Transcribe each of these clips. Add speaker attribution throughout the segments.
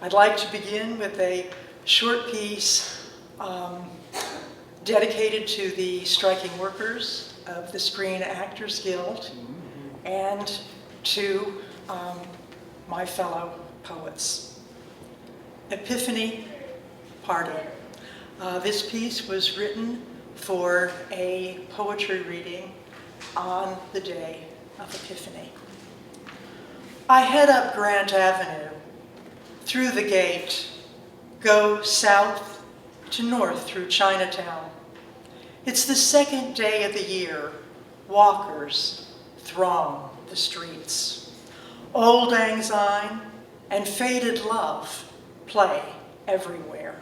Speaker 1: I'd like to begin with a short piece dedicated to the striking workers of the Screen Actors Guild and to my fellow poets. Epiphany Party. This piece was written for a poetry reading on the day of Epiphany. I head up Grant Avenue, through the gate, go south to north through Chinatown. It's the second day of the year. Walkers throng the streets. Old Lang Syne and Faded Love play everywhere.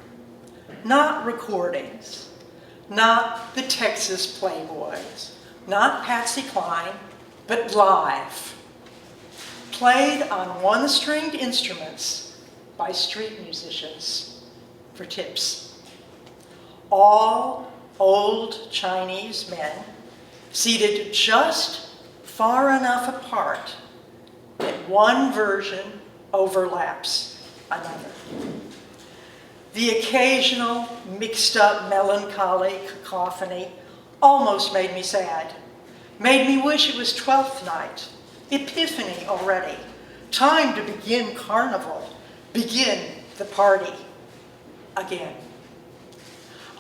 Speaker 1: Not recordings, not the Texas Playboys, not Patsy Cline, but live. Played on one-stringed instruments by street musicians for tips. All old Chinese men seated just far enough apart that one version overlaps another. The occasional mixed-up melancholy cacophony almost made me sad, made me wish it was Twelfth Night, Epiphany already, time to begin Carnival, begin the party again.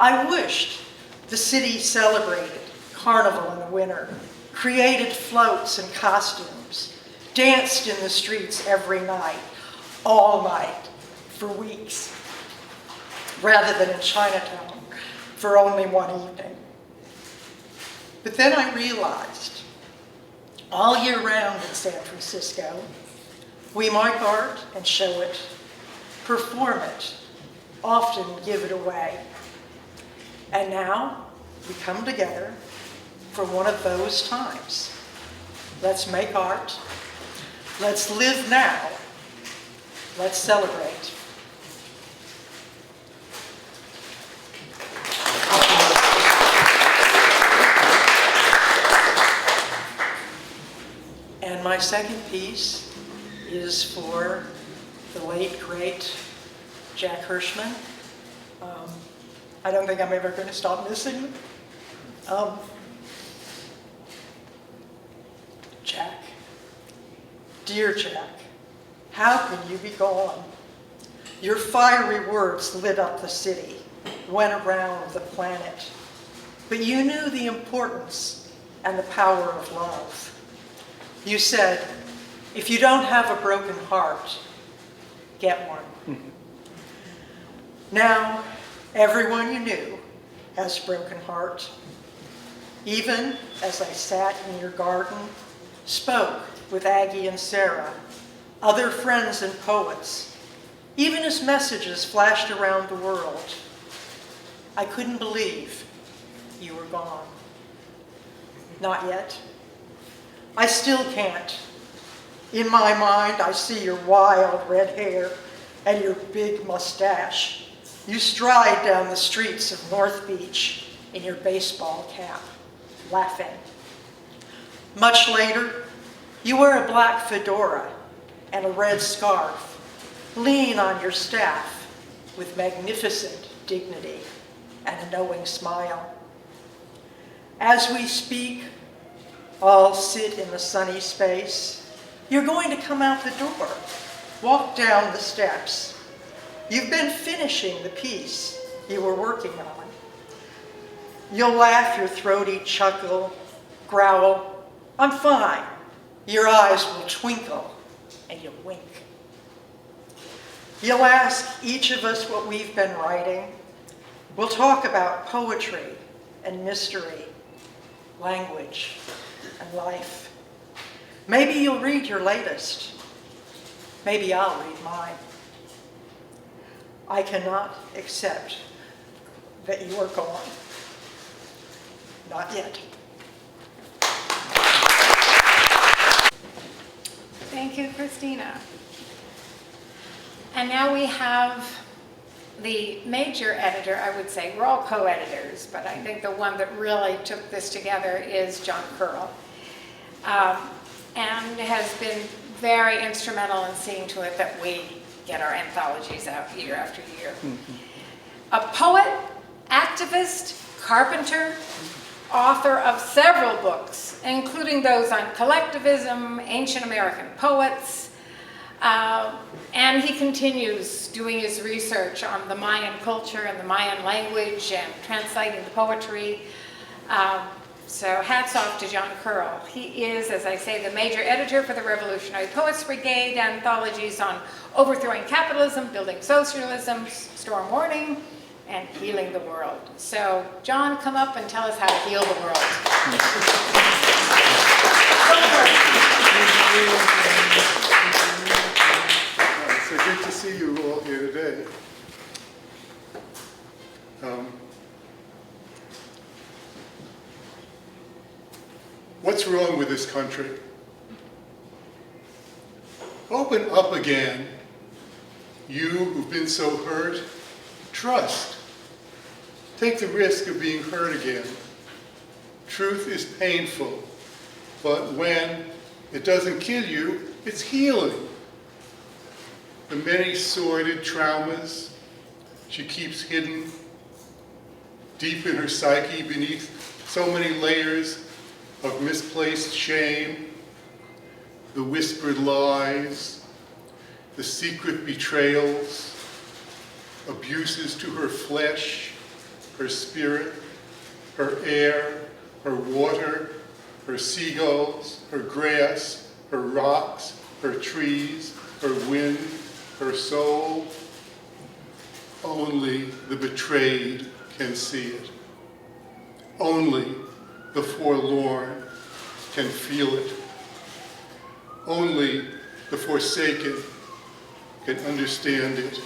Speaker 1: I wished the city celebrated Carnival in the winter, created floats and costumes, danced in the streets every night, all night, for weeks, rather than in Chinatown for only one evening. But then I realized, all year round in San Francisco, we mark art and show it, perform it, often give it away. And now we come together for one of those times. Let's make art. Let's live now. Let's celebrate. And my second piece is for the late, great Jack Hirschman. I don't think I'm ever going to stop missing him. Jack, dear Jack, how can you be gone? Your fiery words lit up the city, went around the planet. But you knew the importance and the power of love. You said, if you don't have a broken heart, get one. Now, everyone you knew has a broken heart. Even as I sat in your garden, spoke with Aggie and Sarah, other friends and poets, even as messages flashed around the world, I couldn't believe you were gone. Not yet. I still can't. In my mind, I see your wild red hair and your big mustache. You stride down the streets of North Beach in your baseball cap, laughing. Much later, you wear a black fedora and a red scarf, lean on your staff with magnificent dignity and a knowing smile. As we speak, all sit in the sunny space. You're going to come out the door, walk down the steps. You've been finishing the piece you were working on. You'll laugh your throaty chuckle, growl, I'm fine. Your eyes will twinkle and you'll wink. You'll ask each of us what we've been writing. We'll talk about poetry and mystery, language and life. Maybe you'll read your latest. Maybe I'll read mine. I cannot accept that you are gone. Not yet.
Speaker 2: Thank you, Christina. And now we have the major editor, I would say. We're all co-editors, but I think the one that really took this together is John Curl. And has been very instrumental in seeing to it that we get our anthologies out year after year. A poet, activist, carpenter, author of several books, including those on collectivism, ancient American poets, and he continues doing his research on the Mayan culture and the Mayan language and translating the poetry. So hats off to John Curl. He is, as I say, the major editor for the Revolutionary Poets Brigade, anthologies on overthrowing capitalism, building socialism, storm warning, and healing the world. So John, come up and tell us how to heal the world.
Speaker 3: So good to see you all here today. What's wrong with this country? Open up again. You who've been so hurt, trust. Take the risk of being hurt again. Truth is painful, but when it doesn't kill you, it's healing. The many sordid traumas she keeps hidden deep in her psyche beneath so many layers of misplaced shame, the whispered lies, the secret betrayals, abuses to her flesh, her spirit, her air, her water, her seagulls, her grass, her rocks, her trees, her wind, her soul. Only the betrayed can see it. Only the forlorn can feel it. Only the forsaken can understand it.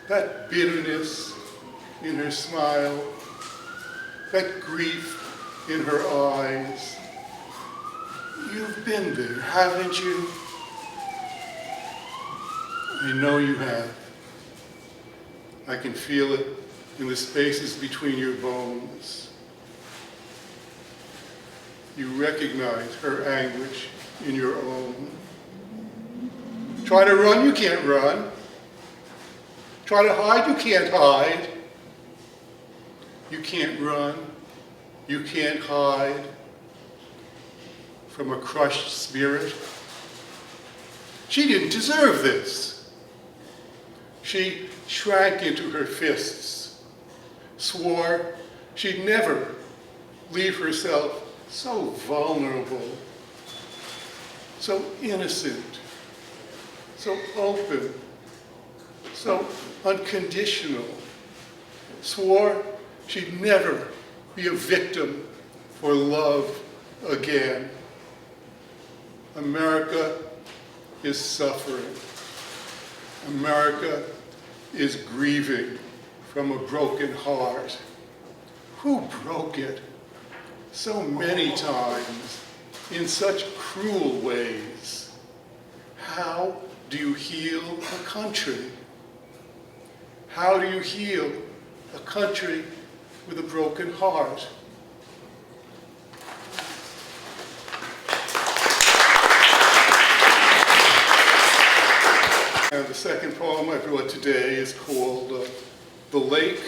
Speaker 3: That bitterness in her smile, that grief in her eyes. You've been there, haven't you? I know you have. I can feel it in the spaces between your bones. You recognize her anguish in your own. Try to run, you can't run. Try to hide, you can't hide. You can't run, you can't hide from a crushed spirit. She didn't deserve this. She shrank into her fists, swore she'd never leave herself so vulnerable, so innocent, so open, so unconditional, swore she'd never be a victim for love again. America is suffering. America is grieving from a broken heart. Who broke it so many times in such cruel ways? How do you heal a country? How do you heal a country with a broken heart? And the second poem I brought today is called The Lake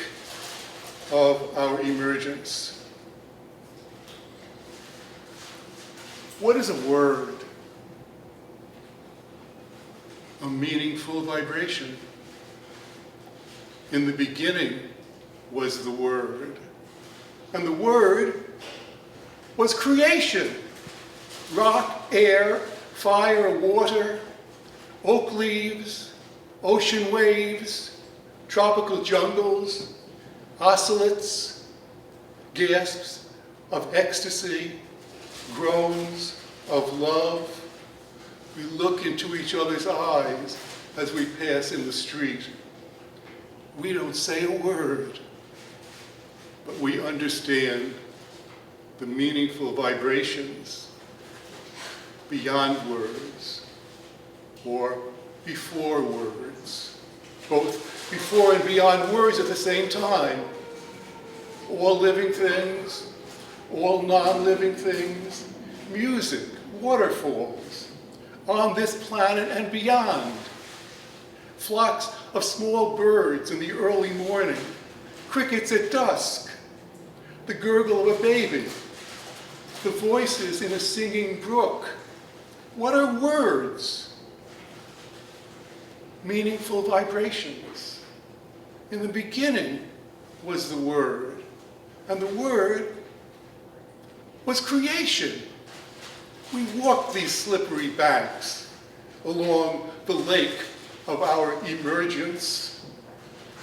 Speaker 3: of Our Emergence. What is a word? A meaningful vibration. In the beginning was the Word, and the Word was creation. Rock, air, fire, water, oak leaves, ocean waves, tropical jungles, oscillates, gasps of ecstasy, groans of love. We look into each other's eyes as we pass in the street. We don't say a word, but we understand the meaningful vibrations beyond words or before words, both before and beyond words at the same time. All living things, all non-living things, music, waterfalls, on this planet and beyond. flocks of small birds in the early morning, crickets at dusk, the gurgle of a baby, the voices in a singing brook. What are words? Meaningful vibrations. In the beginning was the Word, and the Word was creation. We walked these slippery banks along the lake of our emergence,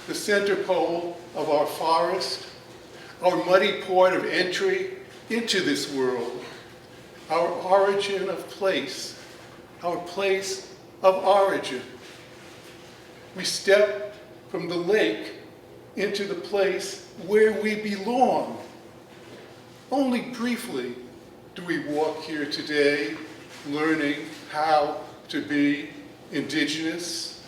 Speaker 3: the center pole of our forest, our muddy port of entry into this world, our origin of place, our place of origin. We step from the lake into the place where we belong. Only briefly do we walk here today, learning how to be indigenous.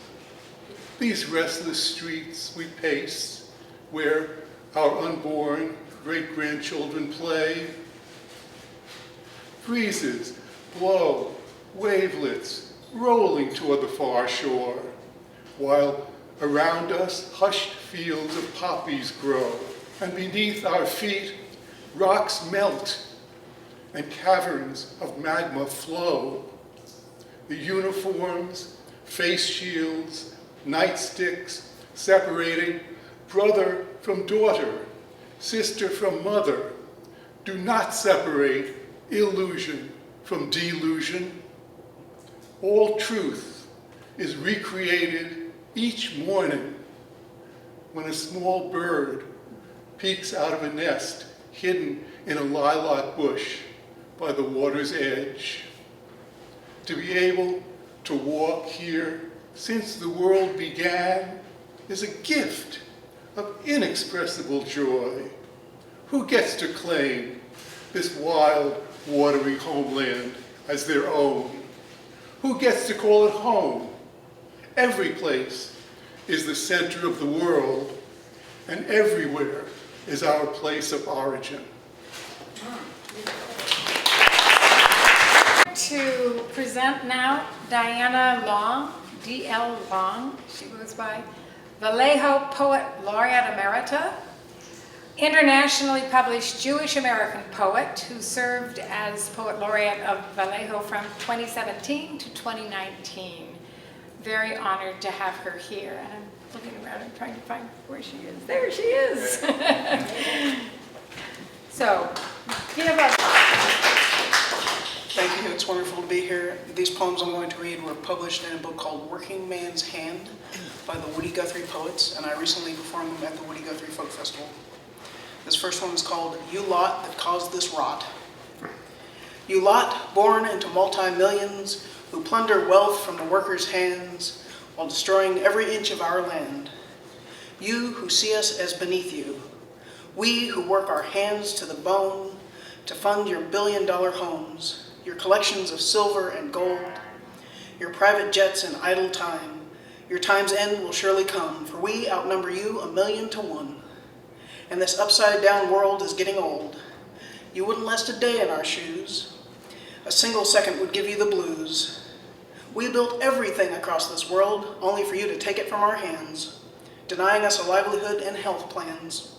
Speaker 3: These restless streets we pace, where our unborn great-grandchildren play. Breezes blow, wavelets rolling toward the far shore, while around us hushed fields of poppies grow, and beneath our feet rocks melt and caverns of magma flow. The uniforms, face shields, nightsticks, separating brother from daughter, sister from mother, do not separate illusion from delusion. All truth is recreated each morning when a small bird peeks out of a nest hidden in a lilac bush by the water's edge. To be able to walk here since the world began is a gift of inexpressible joy. Who gets to claim this wild, watery homeland as their own? Who gets to call it home? Every place is the center of the world, and everywhere is our place of origin.
Speaker 2: To present now Diana Long, D.L. Long, she goes by, Vallejo Poet Laureate Emerita, internationally published Jewish American poet who served as Poet Laureate of Vallejo from 2017 to 2019. Very honored to have her here. And I'm looking around and trying to find where she is. There she is. So, give a...
Speaker 4: Thank you, it's wonderful to be here. These poems I'm going to read were published in a book called Working Man's Hand by the Woody Guthrie Poets, and I recently performed them at the Woody Guthrie Folk Festival. This first one is called You Lot That Caused This Rot. You lot, born into multi-millions, who plunder wealth from the workers' hands while destroying every inch of our land. You who see us as beneath you. We who work our hands to the bone to fund your billion-dollar homes, your collections of silver and gold, your private jets and idle time. Your time's end will surely come, for we outnumber you 1,000,000 to 1. And this upside-down world is getting old. You wouldn't last a day in our shoes. A single second would give you the blues. We built everything across this world, only for you to take it from our hands, denying us a livelihood and health plans.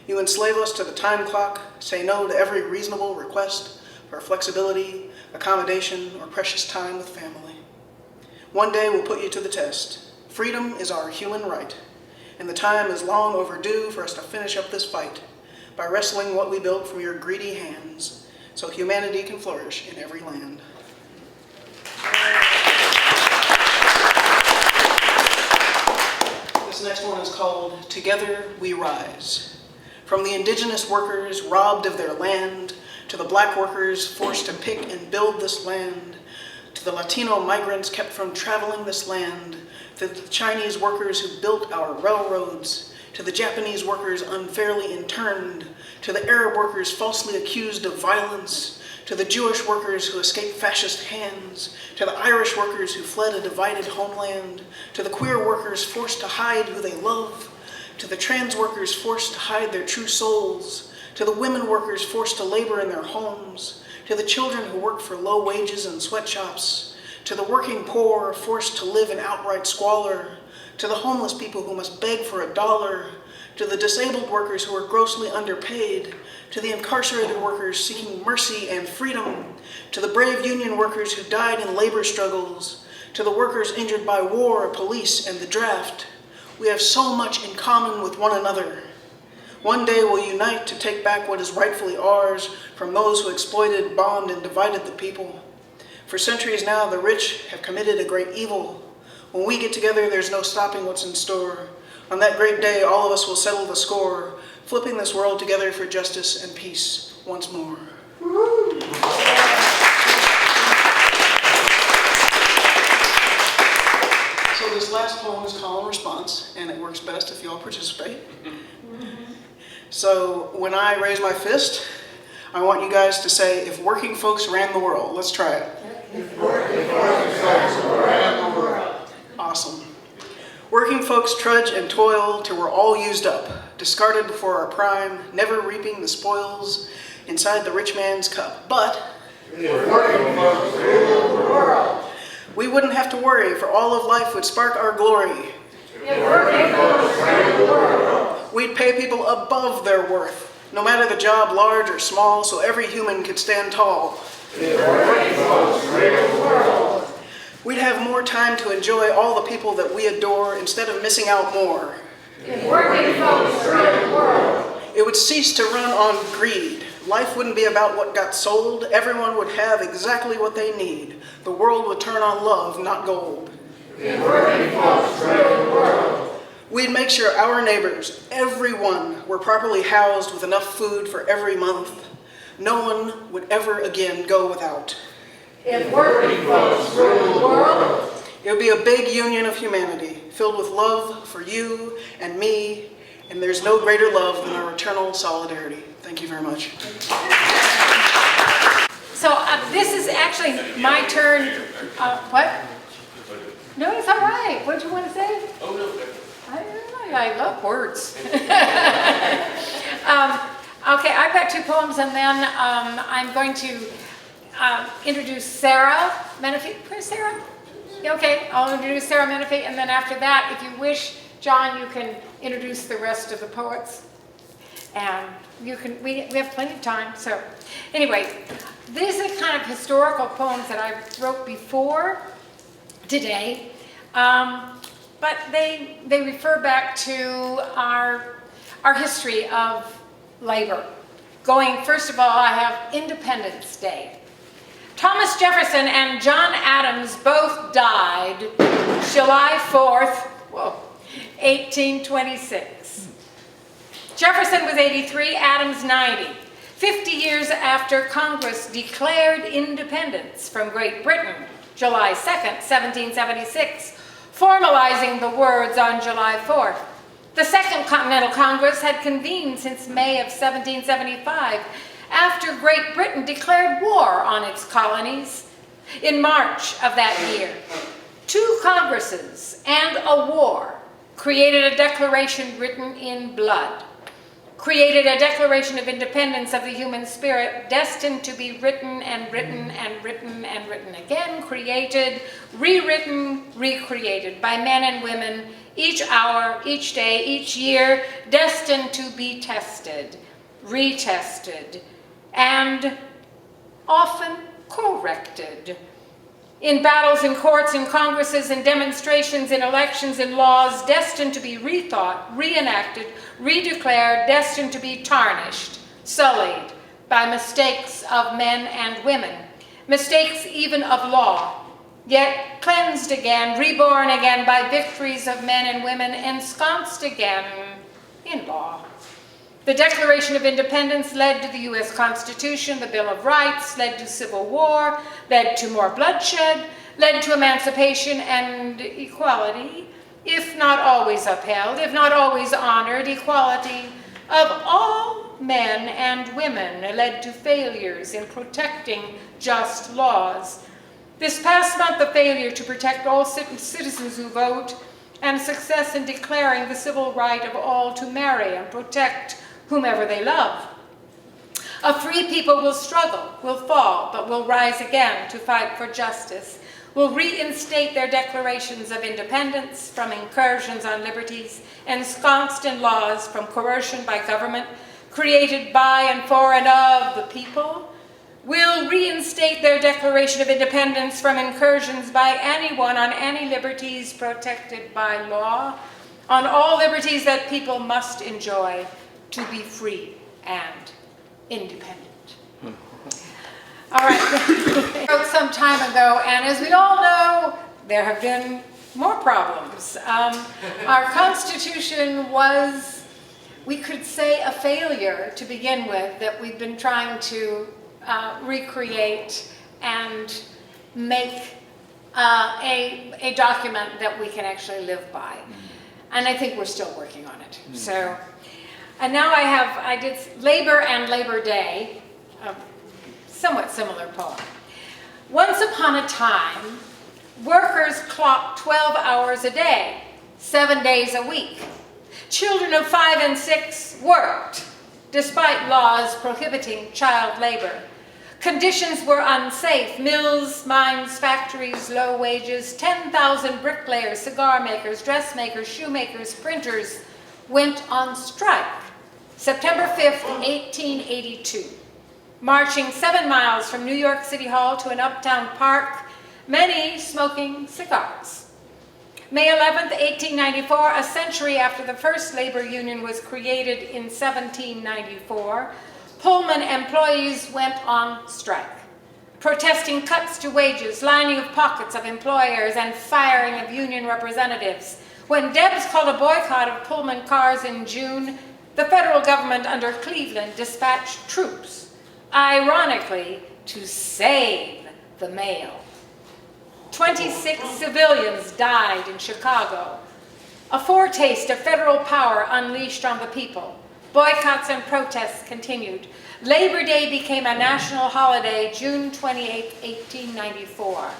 Speaker 4: You enslave us to the time clock, say no to every reasonable request for flexibility, accommodation, or precious time with family. One day we'll put you to the test. Freedom is our human right, and the time is long overdue for us to finish up this fight by wresting what we built from your greedy hands, so humanity can flourish in every land. This next one is called Together We Rise. From the indigenous workers robbed of their land, to the black workers forced to pick and build this land, to the Latino migrants kept from traveling this land, to the Chinese workers who built our railroads, to the Japanese workers unfairly interned, to the Arab workers falsely accused of violence, to the Jewish workers who escaped fascist hands, to the Irish workers who fled a divided homeland, to the queer workers forced to hide who they love, to the trans workers forced to hide their true souls, to the women workers forced to labor in their homes, to the children who work for low wages in sweatshops, to the working poor forced to live in outright squalor, to the homeless people who must beg for $1, to the disabled workers who are grossly underpaid, to the incarcerated workers seeking mercy and freedom, to the brave union workers who died in labor struggles, to the workers injured by war, police, and the draft. We have so much in common with one another. One day we'll unite to take back what is rightfully ours from those who exploited, bombed, and divided the people. For centuries now, the rich have committed a great evil. When we get together, there's no stopping what's in store. On that great day, all of us will settle the score, flipping this world together for justice and peace once more. So this last poem is call and response, and it works best if you all participate. So when I raise my fist, I want you guys to say, if working folks ran the world. Let's try it.
Speaker 5: If working folks ran the world.
Speaker 4: Awesome. Working folks trudge and toil till we're all used up, discarded before our prime, never reaping the spoils inside the rich man's cup. But
Speaker 5: if working folks ruled the world.
Speaker 4: We wouldn't have to worry, for all of life would spark our glory.
Speaker 5: If working folks ran the world.
Speaker 4: We'd pay people above their worth, no matter the job large or small, so every human could stand tall.
Speaker 5: If working folks ruled the world.
Speaker 4: We'd have more time to enjoy all the people that we adore instead of missing out more.
Speaker 5: If working folks ruled the world.
Speaker 4: It would cease to run on greed. Life wouldn't be about what got sold. Everyone would have exactly what they need. The world would turn on love, not gold.
Speaker 5: If working folks ruled the world.
Speaker 4: We'd make sure our neighbors, everyone, were properly housed with enough food for every month. No one would ever again go without.
Speaker 5: If working folks ruled the world.
Speaker 4: It would be a big union of humanity, filled with love for you and me, and there's no greater love than our eternal solidarity. Thank you very much.
Speaker 2: So this is actually my turn. What? No, it's all right. What did you want to say?
Speaker 6: Oh, no.
Speaker 2: I love words. Okay, I've got 2 poems, and then I'm going to introduce Sarah Menifee. Where's Sarah? Okay, I'll introduce Sarah Menifee, and then after that, if you wish, John, you can introduce the rest of the poets. And you can, we have plenty of time. So anyway, these are kind of historical poems that I wrote before today. But they refer back to our history of labor. Going, first of all, I have Independence Day. Thomas Jefferson and John Adams both died July 4th, 1826. Jefferson was 83, Adams 90. 50 years after Congress declared independence from Great Britain, July 2nd, 1776, formalizing the words on July 4th. The Second Continental Congress had convened since May of 1775 after Great Britain declared war on its colonies in March of that year. 2 Congresses and a war created a declaration written in blood, created a declaration of independence of the human spirit destined to be written and written and written and written again, created, rewritten, recreated by men and women each hour, each day, each year, destined to be tested, retested, and often corrected. In battles, in courts, in congresses, in demonstrations, in elections, in laws, destined to be rethought, reenacted, redeclared, destined to be tarnished, sullied by mistakes of men and women, mistakes even of law, yet cleansed again, reborn again by victories of men and women, ensconced again in law. The Declaration of Independence led to the U.S. Constitution, the Bill of Rights, led to civil war, led to more bloodshed, led to emancipation and equality, if not always upheld, if not always honored, equality of all men and women, led to failures in protecting just laws. This past month, the failure to protect all citizens who vote, and success in declaring the civil right of all to marry and protect whomever they love. A free people will struggle, will fall, but will rise again to fight for justice, will reinstate their declarations of independence from incursions on liberties ensconced in laws from coercion by government created by and for and of the people, will reinstate their declaration of independence from incursions by anyone on any liberties protected by law, on all liberties that people must enjoy to be free and independent. All right, wrote some time ago, and as we all know, there have been more problems. Our Constitution was, we could say, a failure to begin with, that we've been trying to recreate and make a document that we can actually live by. And I think we're still working on it. So, and now I did Labor and Labor Day, a somewhat similar poem. Once upon a time, workers clocked 12 hours a day, 7 days a week. Children of 5 and 6 worked, despite laws prohibiting child labor. Conditions were unsafe. Mills, mines, factories, low wages. 10,000 bricklayers, cigar makers, dressmakers, shoemakers, printers went on strike. September 5th, 1882. Marching 7 miles from New York City Hall to an uptown park, many smoking cigars. May 11th, 1894, a century after the first labor union was created in 1794, Pullman employees went on strike, protesting cuts to wages, lining of pockets of employers, and firing of union representatives. When Debs called a boycott of Pullman cars in June, the federal government under Cleveland dispatched troops, ironically, to save the mail. 26 civilians died in Chicago, a foretaste of federal power unleashed on the people. Boycotts and protests continued. Labor Day became a national holiday, June 28, 1894.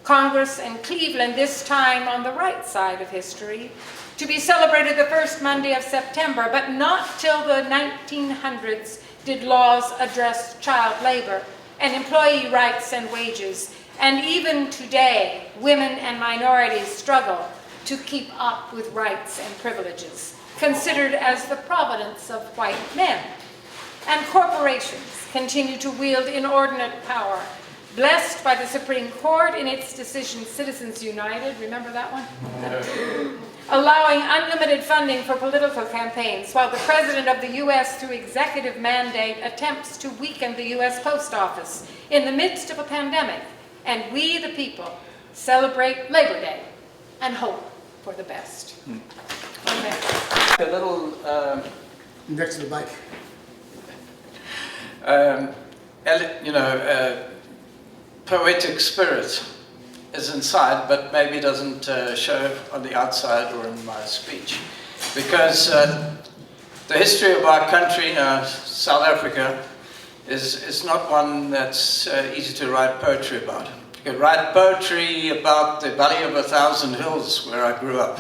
Speaker 2: Congress and Cleveland, this time on the right side of history, to be celebrated the first Monday of September, but not till the 1900s did laws address child labor and employee rights and wages. And even today, women and minorities struggle to keep up with rights and privileges, considered as the providence of white men. And corporations continue to wield inordinate power, blessed by the Supreme Court in its decision Citizens United, remember that one? Allowing unlimited funding for political campaigns, while the President of the U.S., through executive mandate, attempts to weaken the U.S. Post Office in the midst of a pandemic. And we, the people, celebrate Labor Day and hope for the best. Amen.
Speaker 6: A little
Speaker 7: Next to the mic.
Speaker 6: poetic spirit is inside, but maybe doesn't show on the outside or in my speech. Because the history of our country, South Africa, is not one that's easy to write poetry about. You can write poetry about the Valley of 1,000 Hills, where I grew up.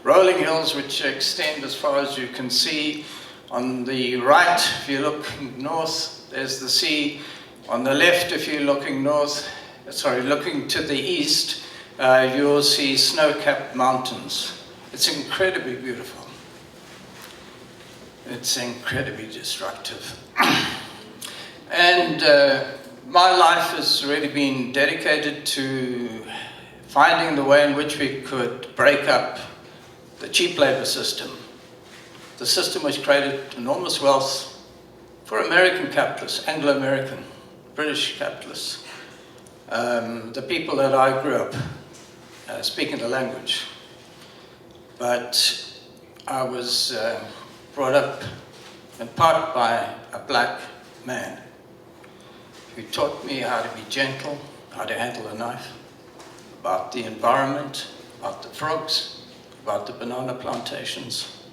Speaker 6: Rolling hills which extend as far as you can see. On the right, if you look north, there's the sea. On the left, if you're looking looking to the east, you'll see snow-capped mountains. It's incredibly beautiful. It's incredibly destructive. And my life has really been dedicated to finding the way in which we could break up the cheap labor system, the system which created enormous wealth for American capitalists, Anglo-American, British capitalists, the people that I grew up speaking the language. But I was brought up in part by a black man who taught me how to be gentle, how to handle a knife, about the environment, about the frogs, about the banana plantations.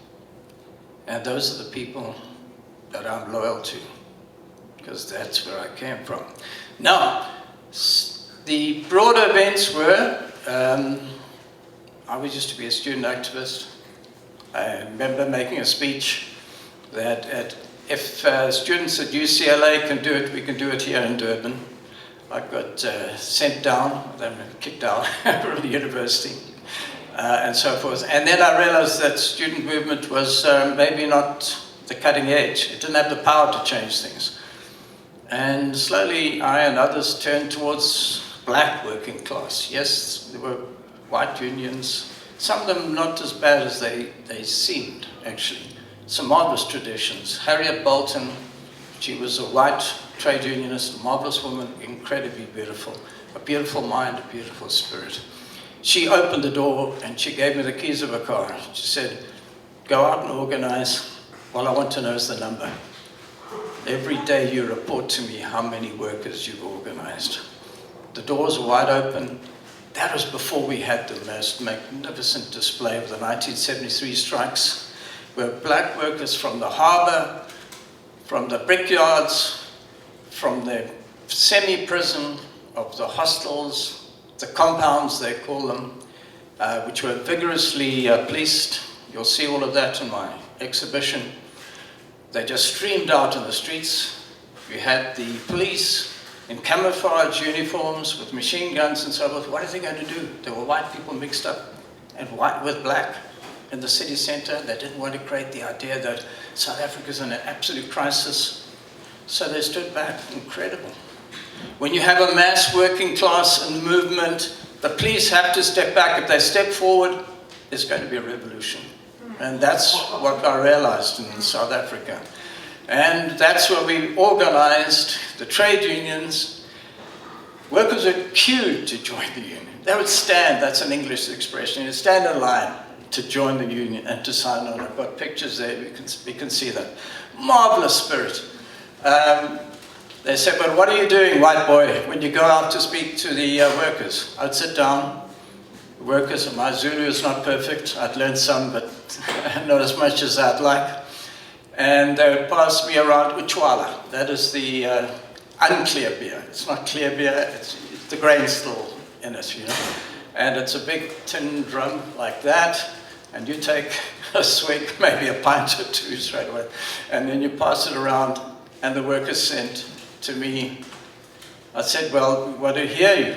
Speaker 6: And those are the people that I'm loyal to, because that's where I came from. Now, the broader events were, I used to be a student activist. I remember making a speech that if students at UCLA can do it, we can do it here in Durban. I got sent down, then kicked out from the university, and so forth. And then I realized that student movement was maybe not the cutting edge. It didn't have the power to change things. And slowly I and others turned towards black working class. Yes, there were white unions, some of them not as bad as they seemed, actually. Some marvelous traditions. Harriet Bolton, she was a white trade unionist, a marvelous woman, incredibly beautiful. A beautiful mind, a beautiful spirit. She opened the door and she gave me the keys of her car. She said, go out and organize. All I want to know is the number. Every day you report to me how many workers you've organized. The doors were wide open. That was before we had the most magnificent display of the 1973 strikes, where black workers from the harbor, from the brickyards, from the semi-prison of the hostels, the compounds they call them, which were vigorously policed. You'll see all of that in my exhibition. They just streamed out in the streets. You had the police in camouflage uniforms with machine guns and so forth. What are they going to do? There were white people mixed up and white with black in the city center. They didn't want to create the idea that South Africa's in an absolute crisis. So they stood back. Incredible. When you have a mass working class and movement, the police have to step back. If they step forward, there's going to be a revolution. And that's what I realized in South Africa. And that's where we organized the trade unions. Workers were queued to join the union. They would stand, that's an English expression, you'd stand in line to join the union and to sign on. I've got pictures there, we can see that. Marvelous spirit. They said, but what are you doing, white boy, when you go out to speak to the workers? I'd sit down. The workers, my Zulu is not perfect. I'd learned some, but not as much as I'd like. And they would pass me around Uchwala. That is the unclear beer. It's not clear beer, the grain's still in it, you know. And it's a big tin drum like that, and you take a swig, maybe a pint or two straight away, and then you pass it around, and the workers sent to me. I said, well, we want to hear you.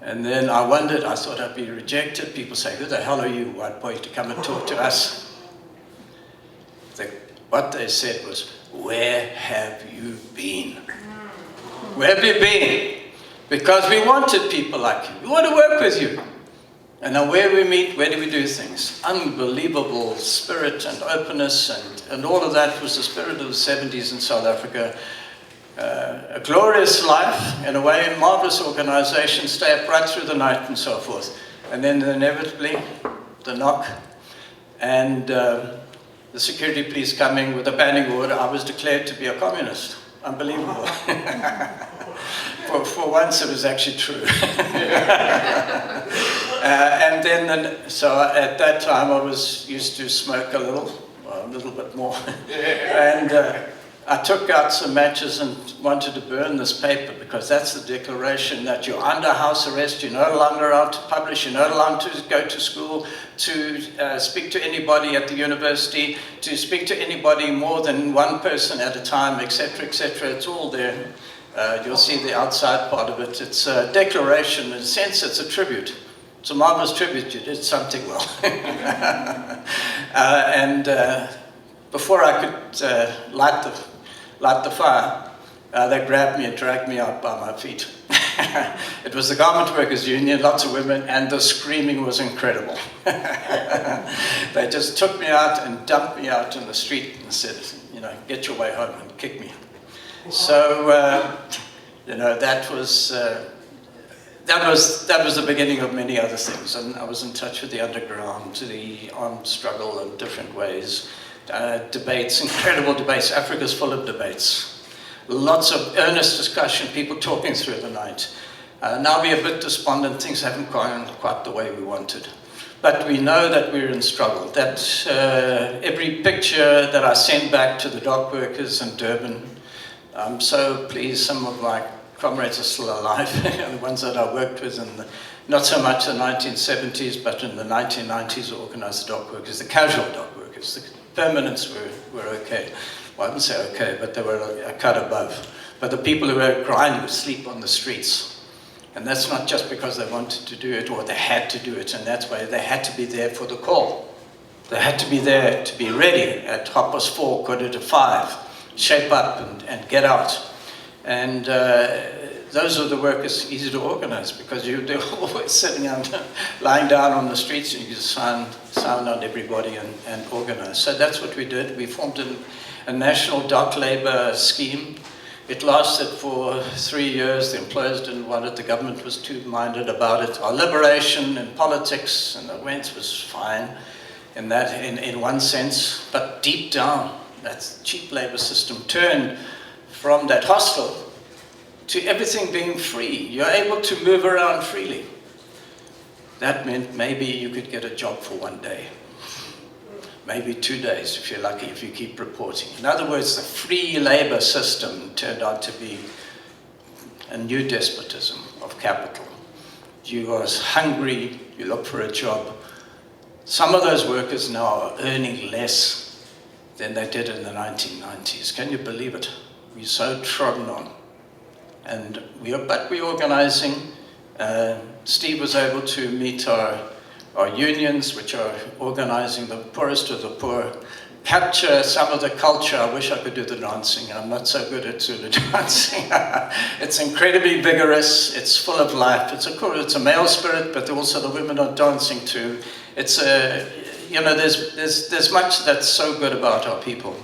Speaker 6: And then I wondered, I thought I'd be rejected. People say, who the hell are you, white boy, to come and talk to us? What they said was, where have you been? Where have you been? Because we wanted people like you. We want to work with you. And now where we meet, where do we do things? Unbelievable spirit and openness and all of that was the spirit of the 70s in South Africa. A glorious life, in a way, marvelous organization, stay up right through the night and so forth. And then inevitably, the knock, and the security police coming with a banning order. I was declared to be a communist. Unbelievable. For once, it was actually true. And then, so at that time, I was used to smoke a little bit more. And I took out some matches and wanted to burn this paper because that's the declaration that you're under house arrest, you're no longer allowed to publish, you're not allowed to go to school, to speak to anybody at the university, to speak to anybody more than one person at a time, etc., etc. It's all there. You'll see the outside part of it. It's a declaration. In a sense, it's a tribute. It's a marvelous tribute. You did something well. Before I could light the fire, they grabbed me and dragged me out by my feet. It was the Garment Workers Union, lots of women, and the screaming was incredible. They just took me out and dumped me out in the street and said, you know, get your way home, and kicked me. So, you know, that was the beginning of many other things. And I was in touch with the underground, the armed struggle in different ways. Debates, incredible debates. Africa's full of debates. Lots of earnest discussion, people talking through the night. Now we're a bit despondent, things haven't gone quite the way we wanted. But we know that we're in struggle. That every picture that I send back to the dock workers in Durban, I'm so pleased some of my comrades are still alive, the ones that I worked with in not so much the 1970s, but in the 1990s organized the dock workers, the casual dock workers. The permanents were okay. Well, I wouldn't say okay, but they were a cut above. but the people who were crying would sleep on the streets. And that's not just because they wanted to do it or they had to do it, and that's why they had to be there for the call. They had to be there to be ready at 4:30, 5:45, shape up and get out. And those are the workers easy to organize because they're always sitting out, lying down on the streets, and you just sound on everybody and organize. So that's what we did. We formed a national dock labor scheme. It lasted for 3 years. The employers didn't want it. The government was too minded about it. Our liberation in politics and the Wents was fine in one sense, but deep down, that cheap labor system turned from that hostile to everything being free. You're able to move around freely. That meant maybe you could get a job for 1 day. Maybe 2 days if you're lucky, if you keep reporting. In other words, the free labor system turned out to be a new despotism of capital. You are hungry, you look for a job. Some of those workers now are earning less than they did in the 1990s. Can you believe it? We're so trodden on. And we're organizing. Steve was able to meet our unions, which are organizing the poorest of the poor, capture some of the culture. I wish I could do the dancing. I'm not so good at Zulu dancing. It's incredibly vigorous. It's full of life. It's a male spirit, but also the women are dancing too. It's there's much that's so good about our people,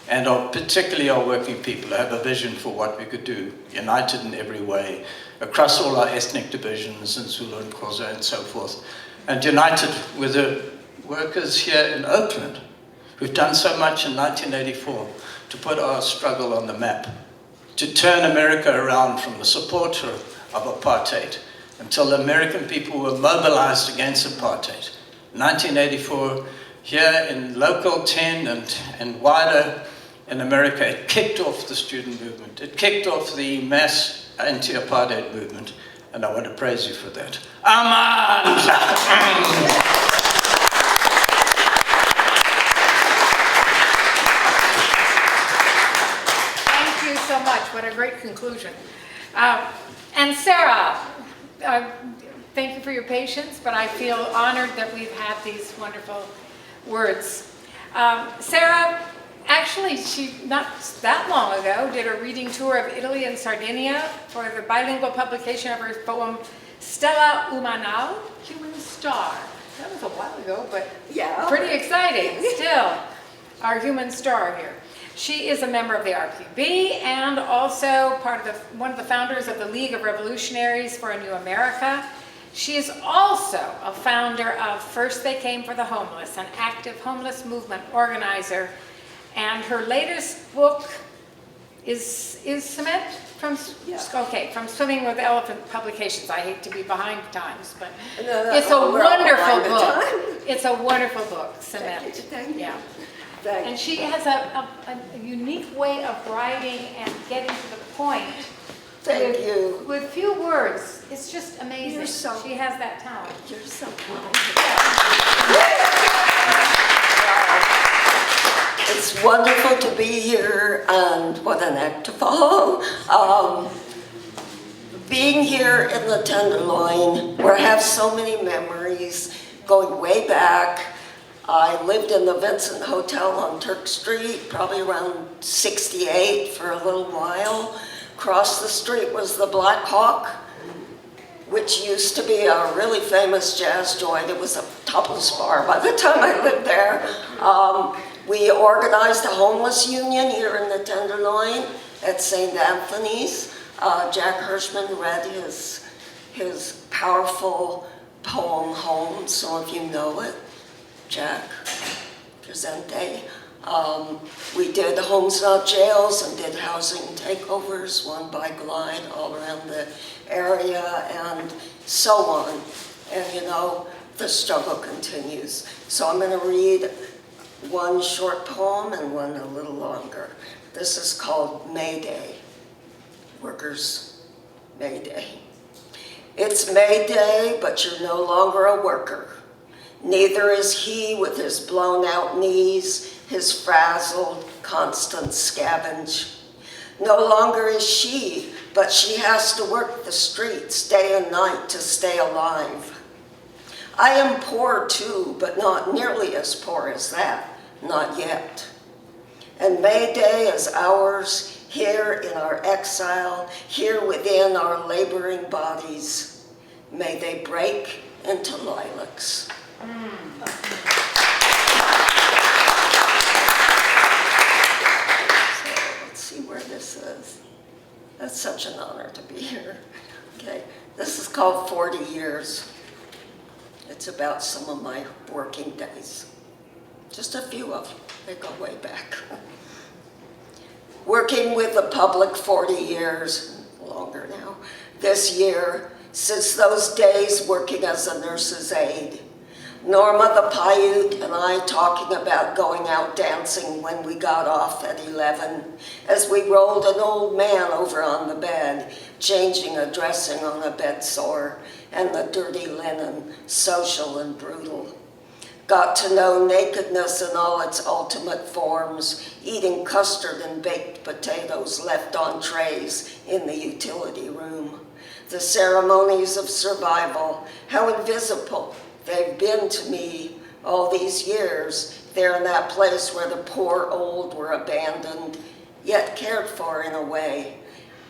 Speaker 6: and particularly our working people who have a vision for what we could do, united in every way, across all our ethnic divisions, and Zulu and Xhosa and so forth, and united with the workers here in Oakland, who've done so much in 1984 to put our struggle on the map, to turn America around from the supporter of apartheid until the American people were mobilized against apartheid. 1984, here in Local 10 and wider in America, it kicked off the student movement. It kicked off the mass anti-apartheid movement, and I want to praise you for that. Amandla!
Speaker 2: Thank you so much. What a great conclusion. And Sarah, thank you for your patience, but I feel honored that we've had these wonderful words. Sarah, actually, she, not that long ago, did a reading tour of Italy and Sardinia for the bilingual publication of her poem, Stella Umanau, Human Star. That was a while ago, but
Speaker 5: Yeah.
Speaker 2: pretty exciting still. Our human star here. She is a member of the RPB and also one of the founders of the League of Revolutionaries for a New America. She is also a founder of First They Came for the Homeless, an active homeless movement organizer. And her latest book is Cement?
Speaker 5: Yeah.
Speaker 2: Okay, from Swimming with Elephant Publications. I hate to be behind times, but
Speaker 5: No,
Speaker 2: it's a
Speaker 5: we're all
Speaker 2: wonderful
Speaker 5: behind the
Speaker 2: book.
Speaker 5: time.
Speaker 2: It's a wonderful book, Cement.
Speaker 5: Thank you.
Speaker 2: Yeah.
Speaker 5: Thank
Speaker 2: And she has a unique way of writing and getting to the point.
Speaker 5: Thank you.
Speaker 2: With few words. It's just amazing.
Speaker 5: You're so-
Speaker 2: She has that talent.
Speaker 5: You're so kind. It's wonderful to be here, and what an act to follow. Being here in the Tenderloin, where I have so many memories going way back. I lived in the Vincent Hotel on Turk Street, probably around 68 for a little while. Across the street was the Black Hawk, which used to be a really famous jazz joint. It was a topless bar by the time I lived there. We organized a homeless union here in the Tenderloin at St. Anthony's. Jack Hirschman read his powerful poem, Home, some of you know it. Jack Presente. We did homes, not jails, and did housing takeovers, one by Glide, all around the area, and so on. And you know, the struggle continues. So I'm going to read one short poem and one a little longer. This is called May Day. Workers' May Day. It's May Day, but you're no longer a worker. Neither is he with his blown out knees, his frazzled, constant scavenge. No longer is she, but she has to work the streets day and night to stay alive. I am poor too, but not nearly as poor as that, not yet. And May Day is ours here in our exile, here within our laboring bodies. May they break into lilacs. So let's see where this is. That's such an honor to be here. Okay, this is called 40 Years. It's about some of my working days. Just a few of them, they go way back. Working with the public 40 years, longer now, this year, since those days working as a nurse's aide. Norma the Paiute and I talking about going out dancing when we got off at 11, as we rolled an old man over on the bed, changing a dressing on a bed sore, and the dirty linen, social and brutal. Got to know nakedness in all its ultimate forms, eating custard and baked potatoes left on trays in the utility room. The ceremonies of survival, how invisible they've been to me all these years, there in that place where the poor old were abandoned, yet cared for in a way.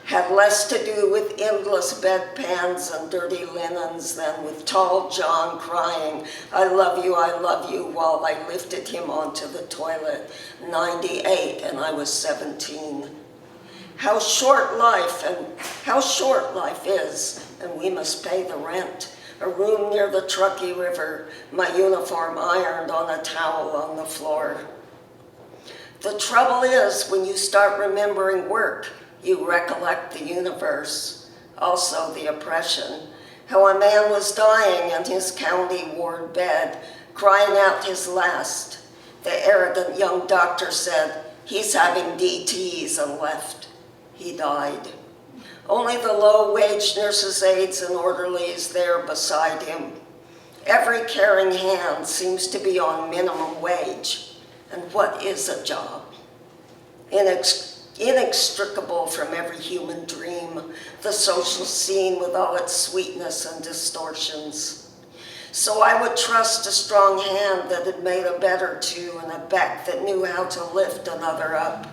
Speaker 5: Had less to do with endless bedpans and dirty linens than with tall John crying, I love you, while I lifted him onto the toilet, 98, and I was 17. How short life is, and we must pay the rent. A room near the Truckee River, my uniform ironed on a towel on the floor. The trouble is, when you start remembering work, you recollect the universe, also the oppression, how a man was dying in his county ward bed, crying out his last. The arrogant young doctor said, he's having DTs, and left. He died. Only the low-wage nurses' aides and orderlies there beside him. Every caring hand seems to be on minimum wage. And what is a job? Inextricable from every human dream, the social scene with all its sweetness and distortions. So I would trust a strong hand that had made a bed or two and a back that knew how to lift another up,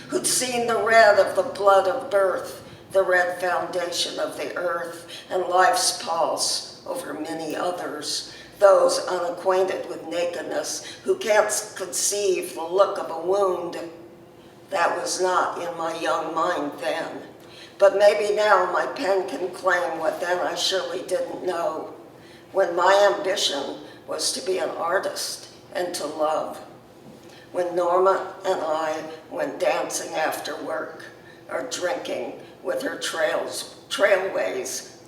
Speaker 5: who'd seen the red of the blood of birth, the red foundation of the earth, and life's pulse over many others, those unacquainted with nakedness, who can't conceive the look of a wound. That was not in my young mind then. But maybe now my pen can claim what then I surely didn't know, when my ambition was to be an artist and to love. When Norma and I went dancing after work, or drinking with her Trailways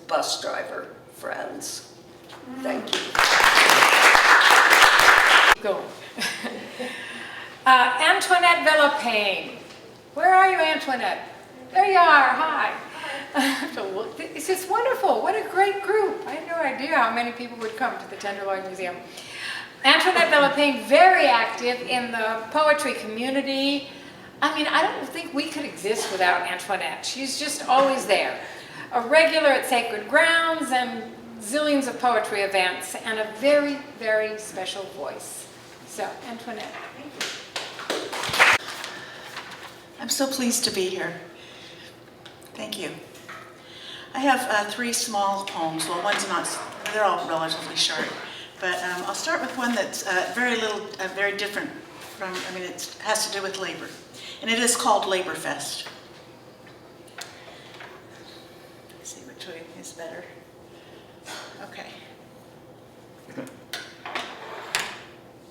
Speaker 5: bus driver friends. Thank you.
Speaker 2: Go. Antoinette Villapain. Where are you, Antoinette? There you are. Hi. It's just wonderful. What a great group. I had no idea how many people would come to the Tenderloin Museum. Antoinette Villapain, very active in the poetry community. I mean, I don't think we could exist without Antoinette. She's just always there. A regular at Sacred Grounds and zillions of poetry events, and a very, very special voice. So, Antoinette, thank you.
Speaker 8: I'm so pleased to be here. Thank you. I have 3 small poems. Well, one's not, they're all relatively short. But I'll start with one that's very different from, it has to do with labor. And it is called LaborFest. Let's see which way is better. Okay.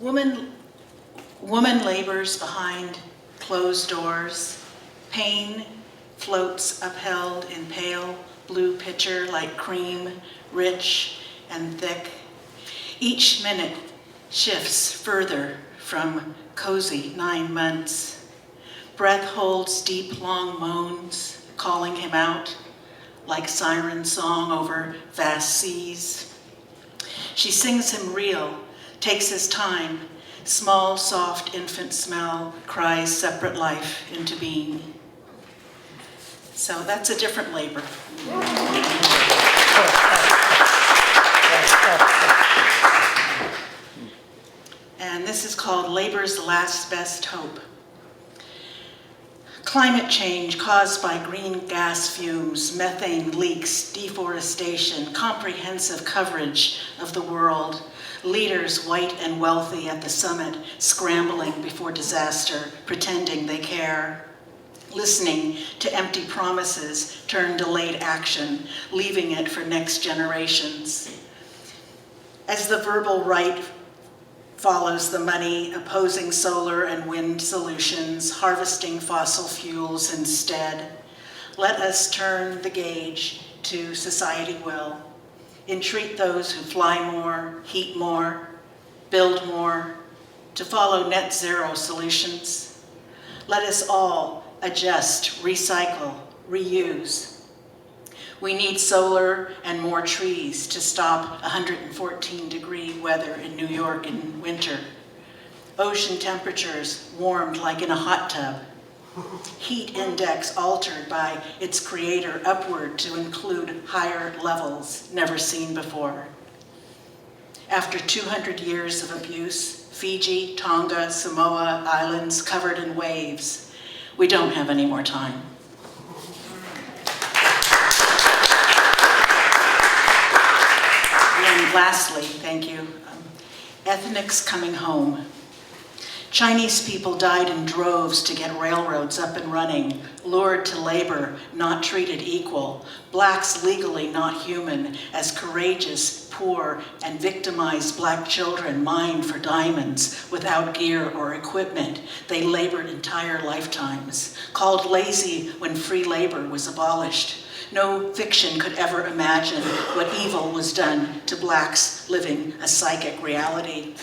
Speaker 8: Woman labors behind closed doors. Pain floats upheld in pale blue pitcher like cream, rich and thick. Each minute shifts further from cozy 9 months. Breath holds deep, long moans, calling him out like siren song over vast seas. She sings him real, takes his time. Small, soft infant smell cries separate life into being. So that's a different labor. And this is called Labor's Last Best Hope. Climate change caused by green gas fumes, methane leaks, deforestation, comprehensive coverage of the world, leaders white and wealthy at the summit scrambling before disaster, pretending they care, listening to empty promises turn delayed action, leaving it for next generations. As the verbal right follows the money, opposing solar and wind solutions, harvesting fossil fuels instead, let us turn the gauge to society will. Entreat those who fly more, heat more, build more, to follow net zero solutions. Let us all adjust, recycle, reuse. We need solar and more trees to stop 114-degree weather in New York in winter. Ocean temperatures warmed like in a hot tub. Heat index altered by its creator upward to include higher levels never seen before. After 200 years of abuse, Fiji, Tonga, Samoa islands covered in waves, we don't have any more time. And lastly, thank you, ethnics coming home. Chinese people died in droves to get railroads up and running, lured to labor, not treated equal, blacks legally not human, as courageous, poor, and victimized black children mined for diamonds without gear or equipment. They labored entire lifetimes, called lazy when free labor was abolished. No fiction could ever imagine what evil was done to blacks living a psychic reality.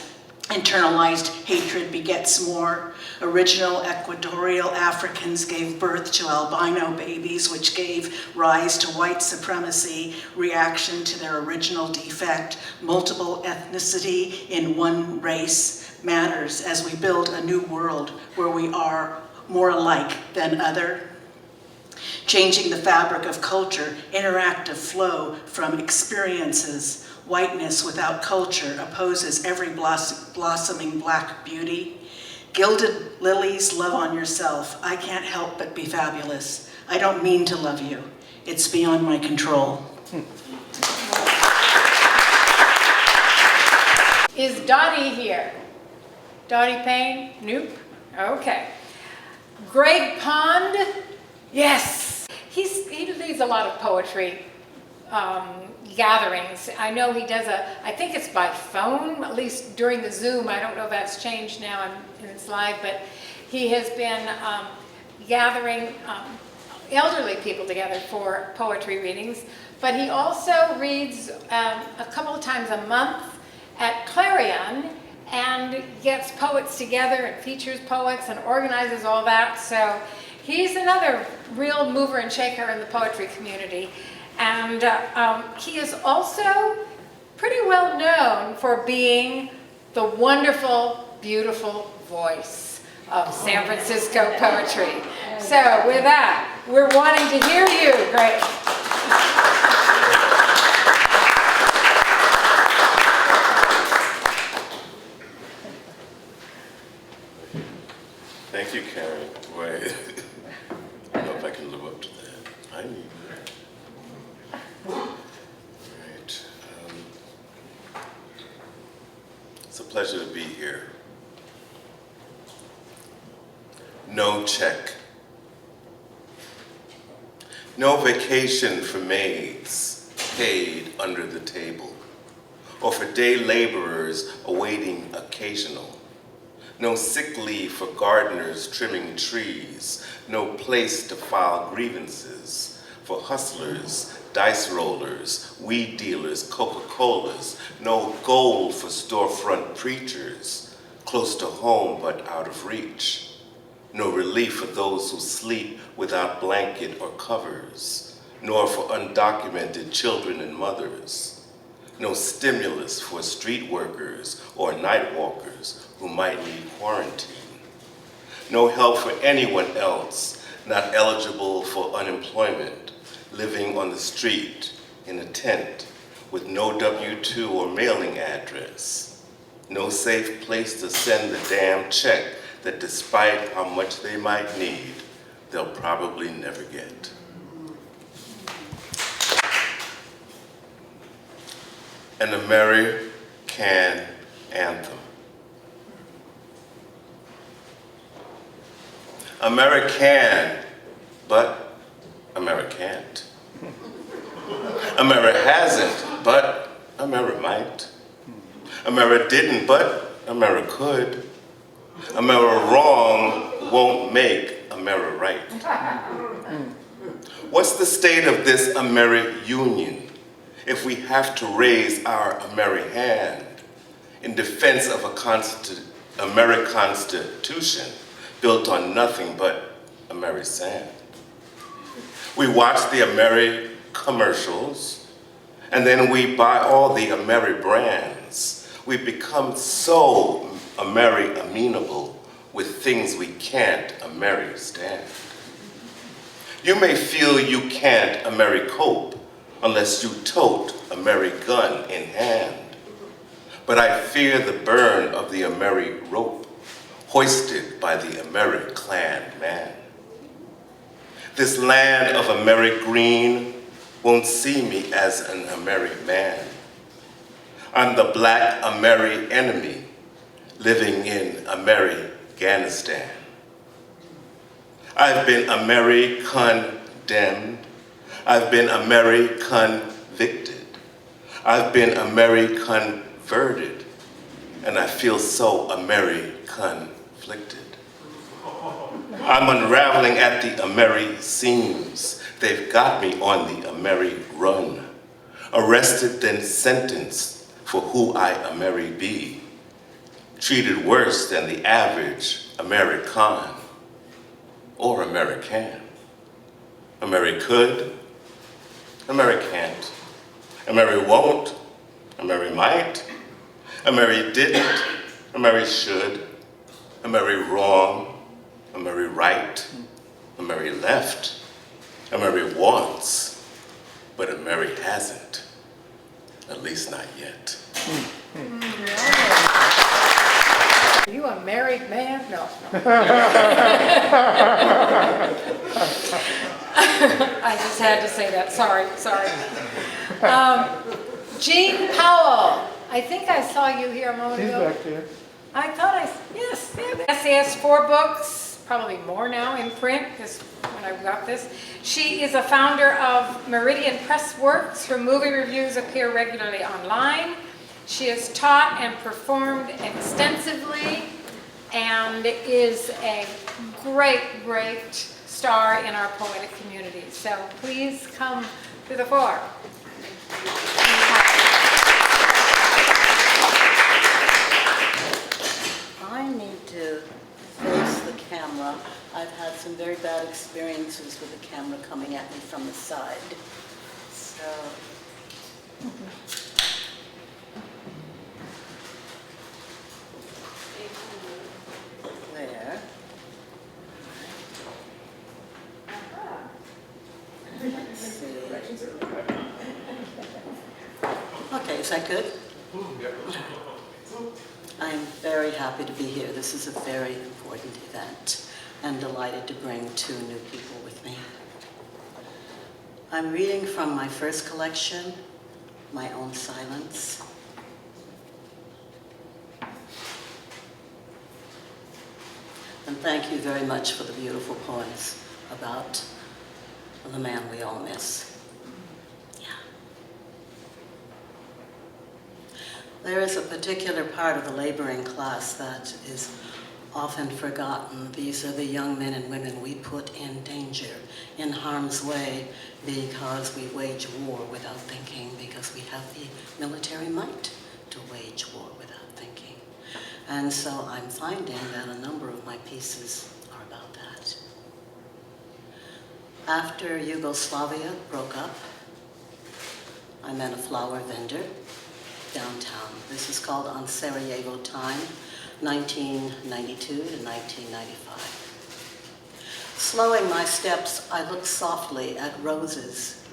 Speaker 8: Internalized hatred begets more. Original Equatorial Africans gave birth to albino babies, which gave rise to white supremacy, reaction to their original defect. Multiple ethnicity in one race matters as we build a new world where we are more alike than other. Changing the fabric of culture, interactive flow from experiences. Whiteness without culture opposes every blossoming black beauty. Gilded lilies, love on yourself. I can't help but be fabulous. I don't mean to love you. It's beyond my control.
Speaker 2: Is Dottie here? Dottie Payne? Nope. Okay. Greg Pond? Yes. He leads a lot of poetry gatherings. I know he does I think it's by phone, at least during the Zoom. I don't know if that's changed now and it's live, but he has been gathering elderly people together for poetry readings. But he also reads a couple of times a month at Clarion and gets poets together and features poets and organizes all that. So he's another real mover and shaker in the poetry community. And he is also pretty well known for being the wonderful, beautiful voice of San Francisco poetry. So with that, we're wanting to hear you, Greg.
Speaker 9: Thank you, Karen. Wait. I don't know if I can live up to that. I need that. Right. It's a pleasure to be here. No check. No vacation for maids paid under the table, or for day laborers awaiting occasional. No sick leave for gardeners trimming trees, no place to file grievances for hustlers, dice rollers, weed dealers, Coca-Colas, no gold for storefront preachers, close to home but out of reach. No relief for those who sleep without blanket or covers, nor for undocumented children and mothers. No stimulus for street workers or night walkers who might need quarantine. No help for anyone else not eligible for unemployment, living on the street in a tent with no W-2 or mailing address, no safe place to send the damn check that despite how much they might need, they'll probably never get. An American anthem. American, but American't. America hasn't, but America might. America didn't, but America could. America wrong won't make America right. What's the state of this American Union if we have to raise our American hand in defense of a American Constitution built on nothing but American sand? We watch the American commercials, and then we buy all the American brands. We become so American amenable with things we can't American stand. You may feel you can't American cope unless you tote American gun in hand. But I fear the burn of the American rope hoisted by the American clan man. This land of American green won't see me as an American man. I'm the black American enemy living in Americanistan. I've been American condemned. I've been American convicted. I've been American converted. And I feel so American conflicted. I'm unraveling at the American seams. They've got me on the American run. Arrested then sentenced for who I American be. Treated worse than the average American or American. America could, America can't. America won't, America might. America didn't, America should. America wrong, America right. America left, America wants, but America hasn't. At least not yet.
Speaker 2: Are you a married man? No. I just had to say that. Sorry. Jean Powell. I think I saw you here a moment ago.
Speaker 10: He's back there.
Speaker 2: I thought yes. SAS 4 books, probably more now in print, because when I got this. She is a founder of Meridian Press Works. Her movie reviews appear regularly online. She has taught and performed extensively and is a great star in our poetic community. So please come to the fore.
Speaker 11: I need to face the camera. I've had some very bad experiences with the camera coming at me from the side. So, there. Let's see. Okay, is that good? I'm very happy to be here. This is a very important event, and delighted to bring 2 new people with me. I'm reading from my first collection, My Own Silence. And thank you very much for the beautiful poems about the man we all miss. There is a particular part of the laboring class that is often forgotten. These are the young men and women we put in danger, in harm's way, because we wage war without thinking, because we have the military might to wage war without thinking. And so I'm finding that a number of my pieces are about that. After Yugoslavia broke up, I met a flower vendor downtown. This is called On Sarajevo Time, 1992 to 1995. Slowing my steps, I look softly at roses,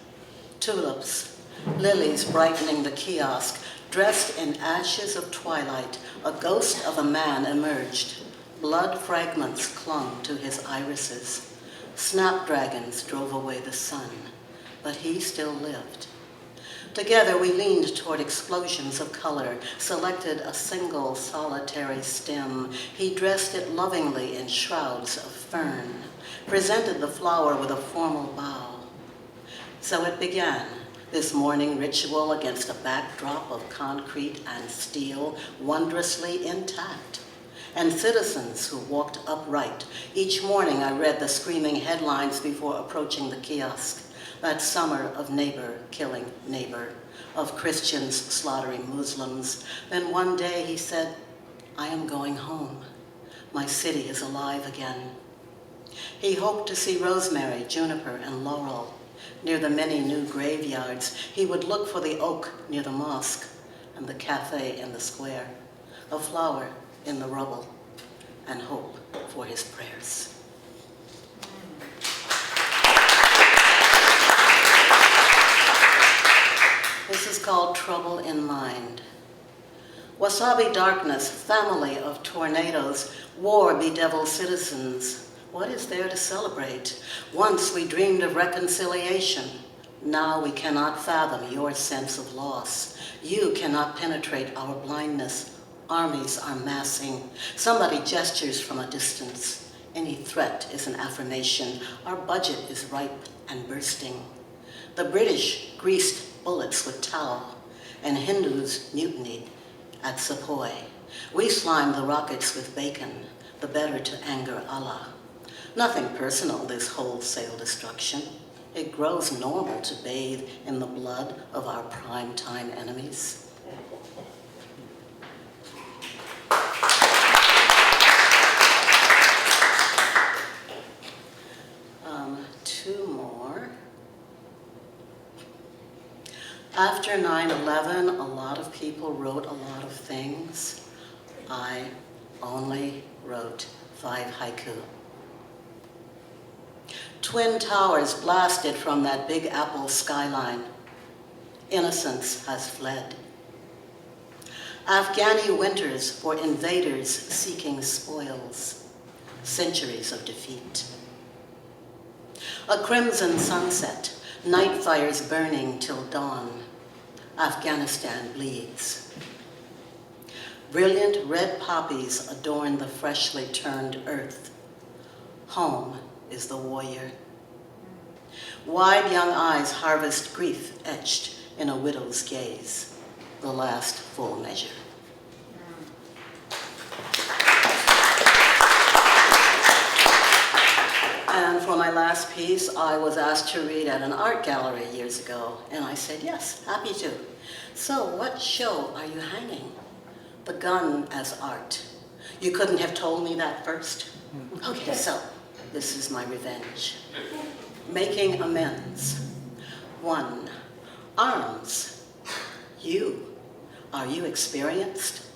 Speaker 11: tulips, lilies brightening the kiosk. Dressed in ashes of twilight, a ghost of a man emerged. Blood fragments clung to his irises. Snapdragons drove away the sun, but he still lived. Together we leaned toward explosions of color, selected a single solitary stem. He dressed it lovingly in shrouds of fern, presented the flower with a formal bow. So it began, this morning ritual against a backdrop of concrete and steel, wondrously intact. And citizens who walked upright. Each morning I read the screaming headlines before approaching the kiosk. That summer of neighbor killing neighbor, of Christians slaughtering Muslims. Then one day he said, I am going home. My city is alive again. He hoped to see rosemary, juniper, and laurel. Near the many new graveyards, he would look for the oak near the mosque and the cafe in the square, a flower in the rubble, and hope for his prayers. This is called Trouble in Mind. Wasabi darkness, family of tornadoes, war-bedeviled citizens. What is there to celebrate? Once we dreamed of reconciliation. Now we cannot fathom your sense of loss. You cannot penetrate our blindness. Armies are massing. Somebody gestures from a distance. Any threat is an affirmation. Our budget is ripe and bursting. The British greased bullets with tallow, and Hindus mutinied at Sepoy. We slimed the rockets with bacon, the better to anger Allah. Nothing personal, this wholesale destruction. It grows normal to bathe in the blood of our primetime enemies. Two more. After 9/11, a lot of people wrote a lot of things. I only wrote 5 haiku. Twin towers blasted from that Big Apple skyline. Innocence has fled. Afghani winters for invaders seeking spoils. Centuries of defeat. A crimson sunset, night fires burning till dawn. Afghanistan bleeds. Brilliant red poppies adorn the freshly turned earth. Home is the warrior. Wide young eyes harvest grief etched in a widow's gaze, the last full measure. And for my last piece, I was asked to read at an art gallery years ago, and I said, yes, happy to. So what show are you hanging? The gun as art. You couldn't have told me that first? Okay, so this is my revenge. Making amends. 1, arms. Are you experienced?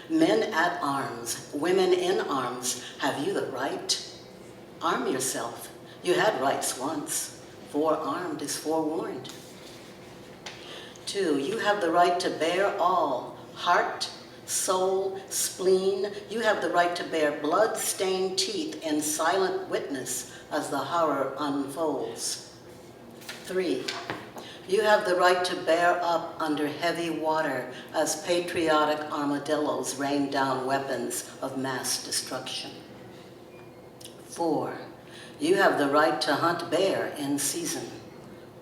Speaker 11: Men at arms, women in arms, have you the right? Arm yourself. You had rights once. Forearmed is forewarned. 2, you have the right to bear all. Heart, soul, spleen. You have the right to bear blood-stained teeth in silent witness as the horror unfolds. 3, you have the right to bear up under heavy water as patriotic armadillos rain down weapons of mass destruction. 4, you have the right to hunt bear in season,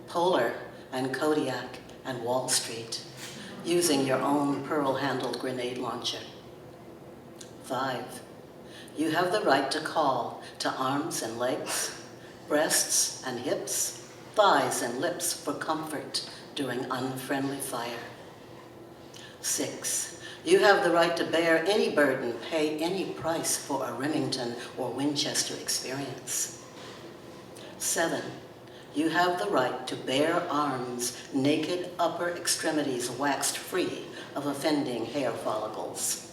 Speaker 11: Polar and Kodiak and Wall Street, using your own pearl-handled grenade launcher. 5, you have the right to call to arms and legs, breasts and hips, thighs and lips for comfort during unfriendly fire. 6, you have the right to bear any burden, pay any price for a Remington or Winchester experience. 7, you have the right to bear arms, naked upper extremities waxed free of offending hair follicles.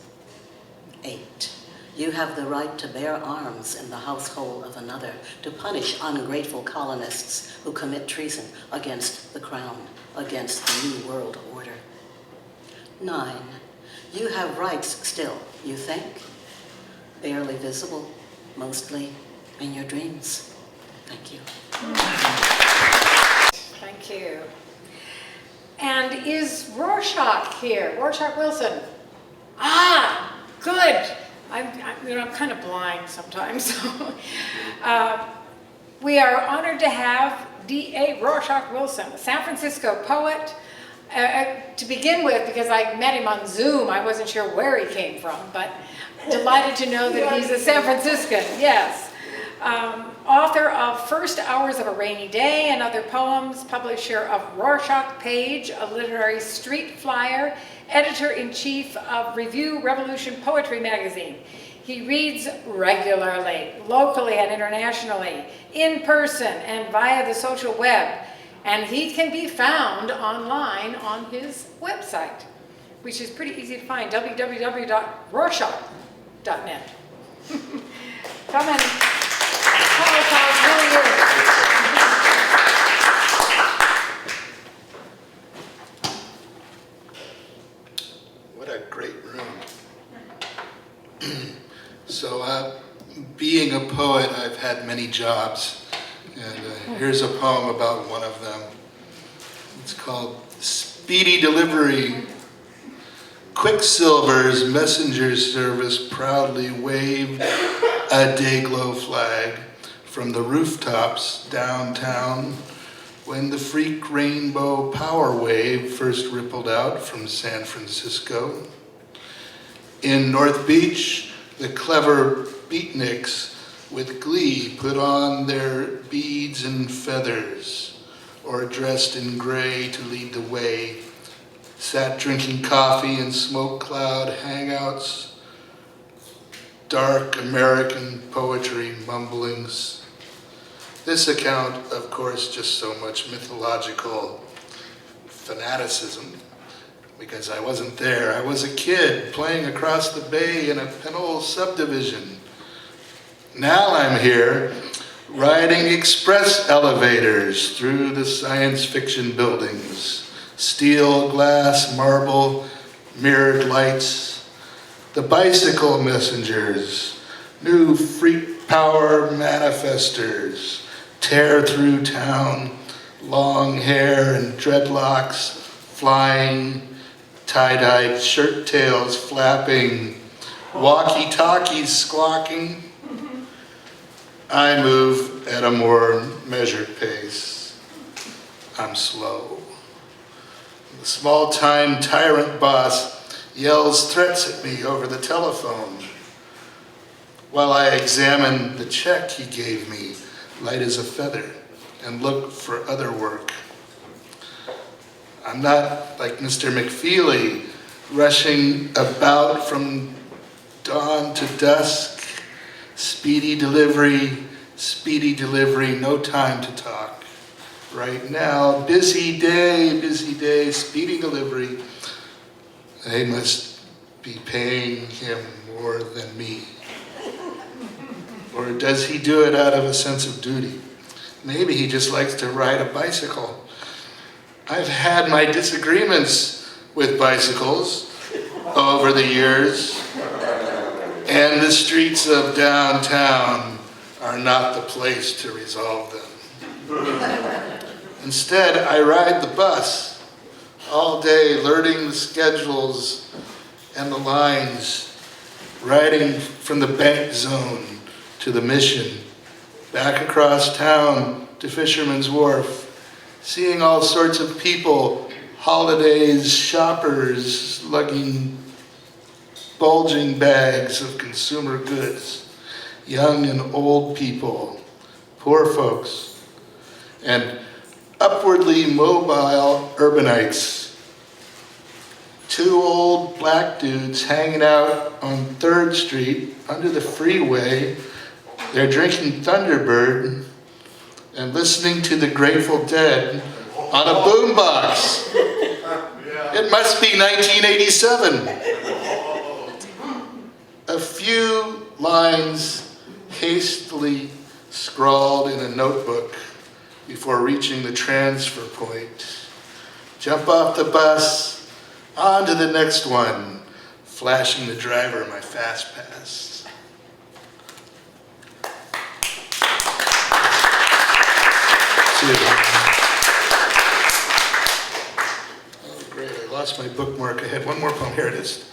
Speaker 11: 8, You have the right to bear arms in the household of another, to punish ungrateful colonists who commit treason against the crown, against the New World Order. 9, you have rights still, you think, barely visible, mostly in your dreams. Thank you.
Speaker 2: Thank you. And is Rorschach here? Rorschach Wilson? Ah, good. I'm kind of blind sometimes. We are honored to have D.A. Rorschach Wilson, a San Francisco poet. To begin with, because I met him on Zoom, I wasn't sure where he came from, but delighted to know that he's a San Franciscan, yes. Author of First Hours of a Rainy Day and Other Poems, publisher of Rorschach Page, a literary street flyer, editor-in-chief of Review Revolution Poetry magazine. He reads regularly, locally and internationally, in person and via the social web. And he can be found online on his website, which is pretty easy to find, www.rorschach.net. Come and tell us how it really is.
Speaker 10: What a great room. So, being a poet, I've had many jobs. And here's a poem about one of them. It's called Speedy Delivery. Quicksilver's messenger service proudly waved a day-glow flag from the rooftops downtown when the freak rainbow power wave first rippled out from San Francisco. In North Beach, the clever beatniks with glee put on their beads and feathers, or dressed in gray to lead the way, sat drinking coffee in smoke cloud hangouts, dark American poetry mumblings. This account, of course, just so much mythological fanaticism, because I wasn't there. I was a kid playing across the bay in a Pinole subdivision. Now I'm here, riding express elevators through the science fiction buildings, steel, glass, marble, mirrored lights, the bicycle messengers, new freak power manifestors, tear through town, long hair and dreadlocks flying, tie-dyed shirt tails flapping, walkie-talkies squawking. I move at a more measured pace. I'm slow. The small-time tyrant boss yells threats at me over the telephone while I examine the check he gave me, light as a feather, and look for other work. I'm not like Mr. McFeely, rushing about from dawn to dusk. Speedy delivery, no time to talk. Right now, busy day, speedy delivery. They must be paying him more than me. Or does he do it out of a sense of duty? Maybe he just likes to ride a bicycle. I've had my disagreements with bicycles over the years, and the streets of downtown are not the place to resolve them. Instead, I ride the bus all day, learning the schedules and the lines, riding from the bank zone to the Mission, back across town to Fisherman's Wharf, seeing all sorts of people, holidays, shoppers, lugging bulging bags of consumer goods, young and old people, poor folks, and upwardly mobile urbanites. Two old black dudes hanging out on 3rd Street under the freeway. They're drinking Thunderbird and listening to the Grateful Dead on a boombox. It must be 1987. A few lines hastily scrawled in a notebook before reaching the transfer point. Jump off the bus, on to the next one, flashing the driver my fast pass. Oh, great, I lost my bookmark. I had one more poem. Here it is.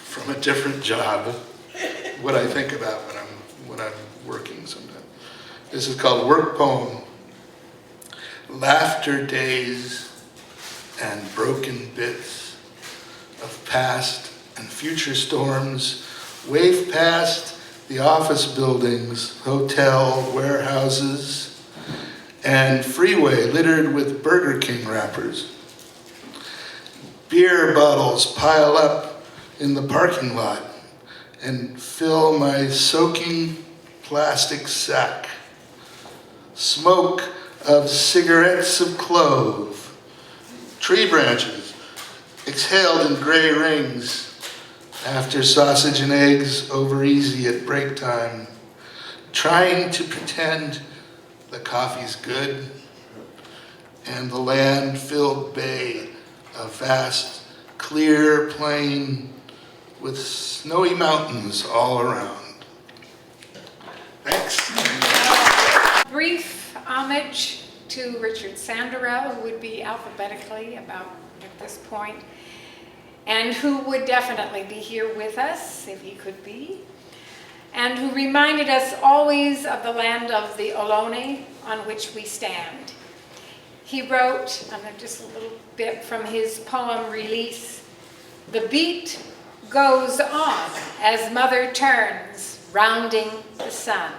Speaker 10: From a different job, what I think about when I'm working sometimes. This is called Work Poem. Laughter days and broken bits of past and future storms wave past the office buildings, hotel, warehouses, and freeway littered with Burger King wrappers. Beer bottles pile up in the parking lot and fill my soaking plastic sack. Smoke of cigarettes of clove, tree branches exhaled in gray rings after sausage and eggs over easy at break time, trying to pretend the coffee's good and the land-filled bay, a vast, clear plain with snowy mountains all around. Thanks.
Speaker 2: Brief homage to Richard Sanderell, who would be alphabetically about at this point, and who would definitely be here with us if he could be, and who reminded us always of the land of the Ohlone on which we stand. He wrote, and just a little bit from his poem Release, "The beat goes on as mother turns, rounding the sun."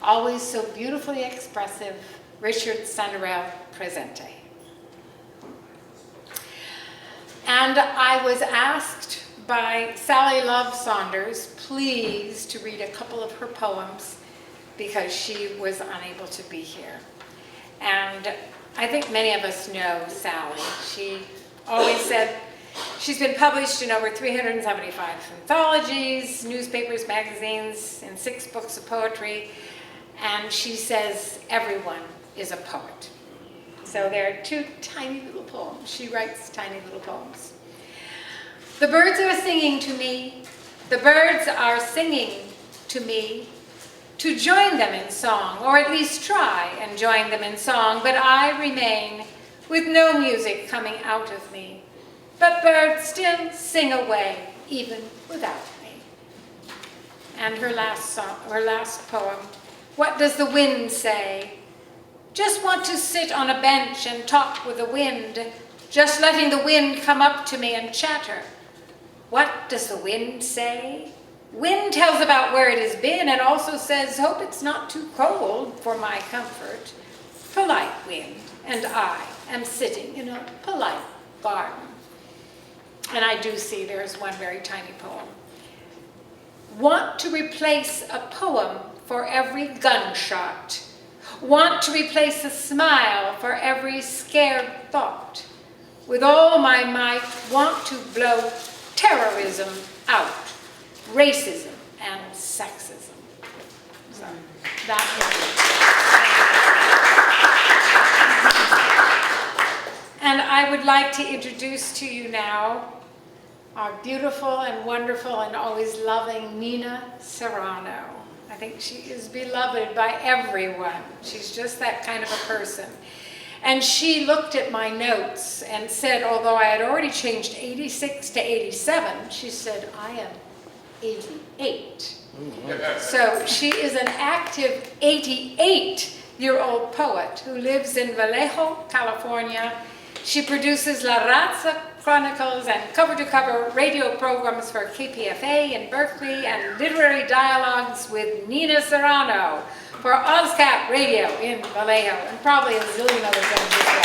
Speaker 2: Always so beautifully expressive, Richard Sanderell Presente. And I was asked by Sally Love Saunders, please, to read a couple of her poems because she was unable to be here. And I think many of us know Sally. She always said she's been published in over 375 anthologies, newspapers, magazines, and 6 books of poetry. And she says everyone is a poet. So there are 2 tiny little poems. She writes tiny little poems. The birds are singing to me. The birds are singing to me to join them in song, or at least try and join them in song, but I remain with no music coming out of me. But birds still sing away, even without me. And her last poem, What does the wind say? Just want to sit on a bench and talk with the wind, just letting the wind come up to me and chatter. What does the wind say? Wind tells about where it has been and also says, hope it's not too cold for my comfort. Polite wind, and I am sitting in a polite garden. And I do see there's one very tiny poem. Want to replace a poem for every gunshot. Want to replace a smile for every scared thought. With all my might, want to blow terrorism out. Racism and sexism. So that is it. And I would like to introduce to you now our beautiful and wonderful and always loving Nina Serrano. I think she is beloved by everyone. She's just that kind of a person. And she looked at my notes and said, although I had already changed 86 to 87, she said, I am 88. So she is an active 88-year-old poet who lives in Vallejo, California. She produces La Raza Chronicles and cover-to-cover radio programs for KPFA in Berkeley and literary dialogues with Nina Serrano for OzCap Radio in Vallejo, and probably a zillion other things as well.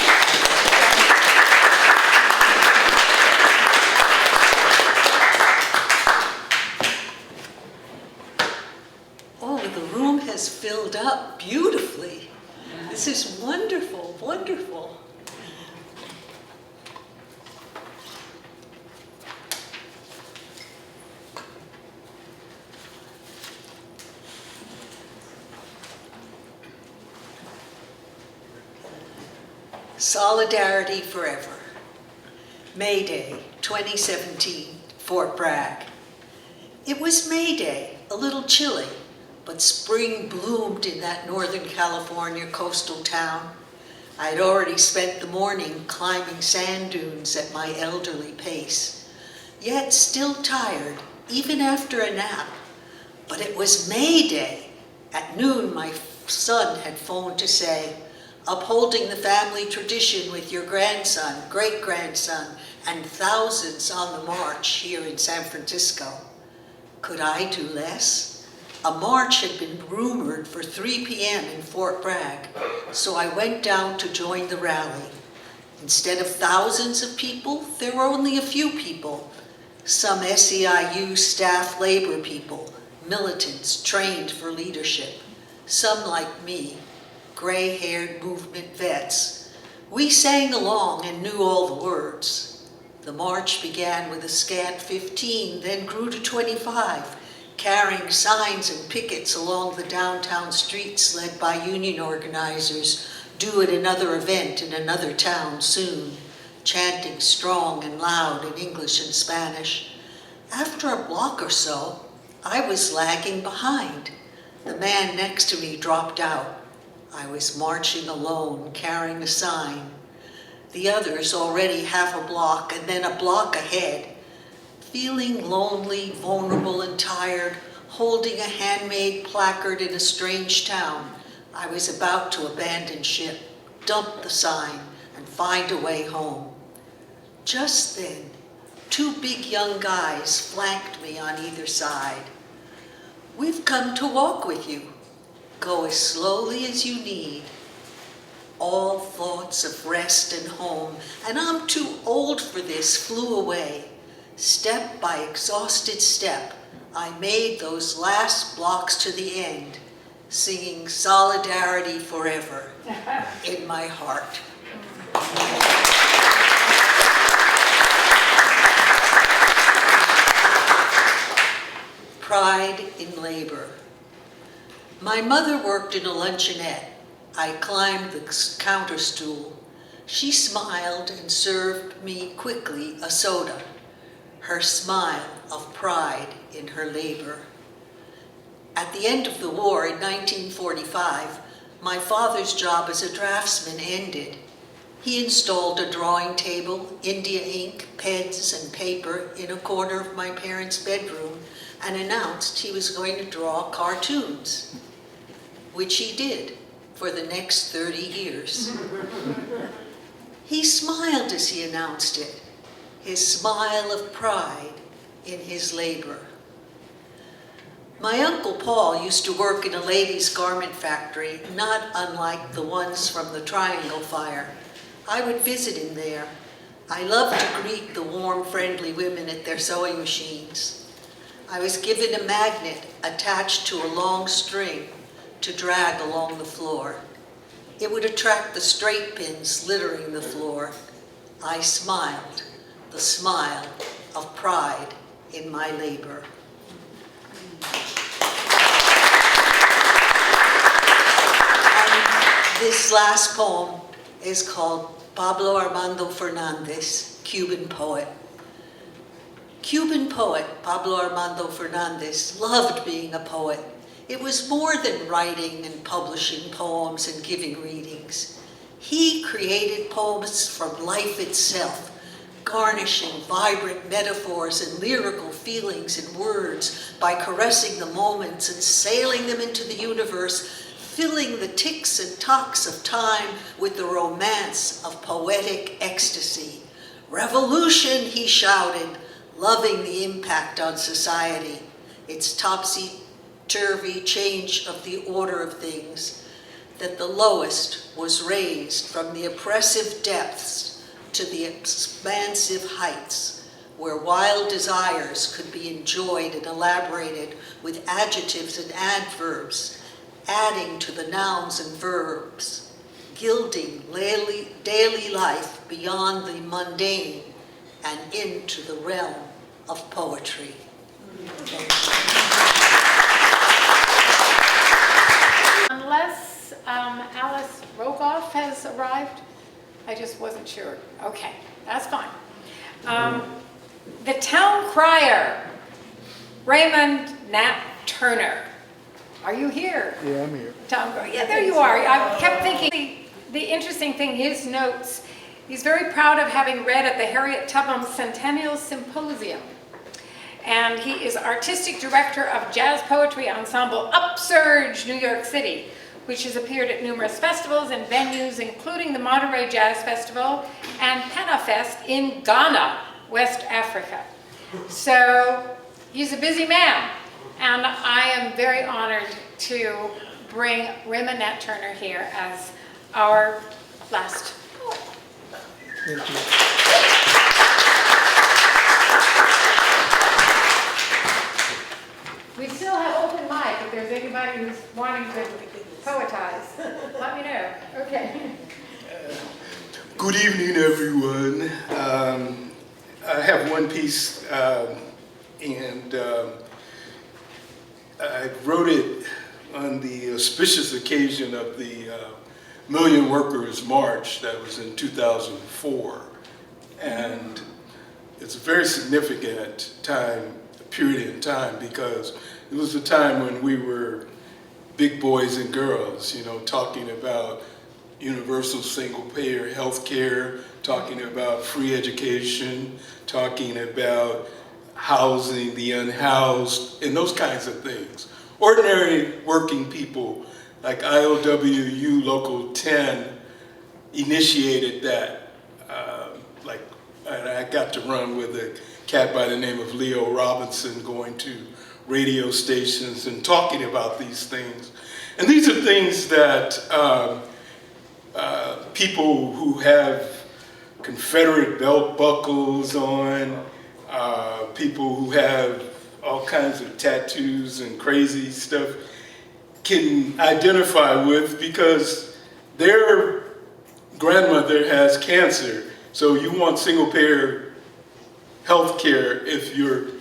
Speaker 12: Oh, the room has filled up beautifully. This is wonderful, wonderful. Solidarity forever. May Day, 2017, Fort Bragg. It was May Day, a little chilly, but spring bloomed in that Northern California coastal town. I had already spent the morning climbing sand dunes at my elderly pace, yet still tired, even after a nap. But it was May Day. At noon, my son had phoned to say, upholding the family tradition with your grandson, great-grandson, and thousands on the march here in San Francisco. Could I do less? A march had been rumored for 3 p.m. in Fort Bragg, so I went down to join the rally. Instead of thousands of people, there were only a few people. Some SEIU staff labor people, militants trained for leadership. Some like me, gray-haired movement vets. We sang along and knew all the words. The march began with a scant 15, then grew to 25, carrying signs and pickets along the downtown streets led by union organizers due at another event in another town soon, chanting strong and loud in English and Spanish. After a block or so, I was lagging behind. The man next to me dropped out. I was marching alone, carrying a sign. The others already half a block and then a block ahead. Feeling lonely, vulnerable, and tired, holding a handmade placard in a strange town, I was about to abandon ship, dump the sign, and find a way home. Just then, 2 big young guys flanked me on either side. "We've come to walk with you. Go as slowly as you need." All thoughts of rest and home, and I'm too old for this, flew away. Step by exhausted step, I made those last blocks to the end, singing Solidarity Forever in my heart. Pride in labor. My mother worked in a luncheonette. I climbed the counter stool. She smiled and served me quickly a soda, her smile of pride in her labor. At the end of the war in 1945, my father's job as a draftsman ended. He installed a drawing table, India ink, pens, and paper in a corner of my parents' bedroom and announced he was going to draw cartoons, which he did for the next 30 years. He smiled as he announced it, his smile of pride in his labor. My Uncle Paul used to work in a ladies' garment factory, not unlike the ones from the Triangle Fire. I would visit him there. I loved to greet the warm, friendly women at their sewing machines. I was given a magnet attached to a long string to drag along the floor. It would attract the straight pins littering the floor. I smiled, the smile of pride in my labor. And this last poem is called Pablo Armando Fernandez, Cuban poet. Cuban poet Pablo Armando Fernandez loved being a poet. It was more than writing and publishing poems and giving readings. He created poems from life itself, garnishing vibrant metaphors and lyrical feelings in words by caressing the moments and sailing them into the universe, filling the ticks and tocks of time with the romance of poetic ecstasy. "Revolution," he shouted, loving the impact on society, its topsy-turvy change of the order of things, that the lowest was raised from the oppressive depths to the expansive heights, where wild desires could be enjoyed and elaborated with adjectives and adverbs, adding to the nouns and verbs, gilding daily life beyond the mundane and into the realm of poetry.
Speaker 2: Unless Alice Rogoff has arrived, I just wasn't sure. Okay, that's fine. The town crier, Raymond Nat Turner. Are you here?
Speaker 7: Yeah, I'm here.
Speaker 2: Yeah, there you are. I kept thinking, the interesting thing, his notes, he's very proud of having read at the Harriet Tubman Centennial Symposium. And he is artistic director of jazz poetry ensemble Upsurge, New York City, which has appeared at numerous festivals and venues, including the Monterey Jazz Festival and Penafest in Ghana, West Africa. So he's a busy man, and I am very honored to bring Raymond Nat Turner here as our last poet.
Speaker 7: Thank you.
Speaker 2: We still have open mic if there's anybody who's wanting to poetize. Let me know. Okay.
Speaker 13: Good evening, everyone. I have one piece, and I wrote it on the auspicious occasion of the Million Workers March that was in 2004. And it's a very significant period in time, because it was a time when we were big boys and girls, you know, talking about universal single-payer health care, talking about free education, talking about housing the unhoused, and those kinds of things. Ordinary working people like ILWU Local 10 initiated that. And I got to run with a cat by the name of Leo Robinson, going to radio stations and talking about these things. And these are things that people who have Confederate belt buckles on, people who have all kinds of tattoos and crazy stuff can identify with, because their grandmother has cancer. So you want single payer health care if your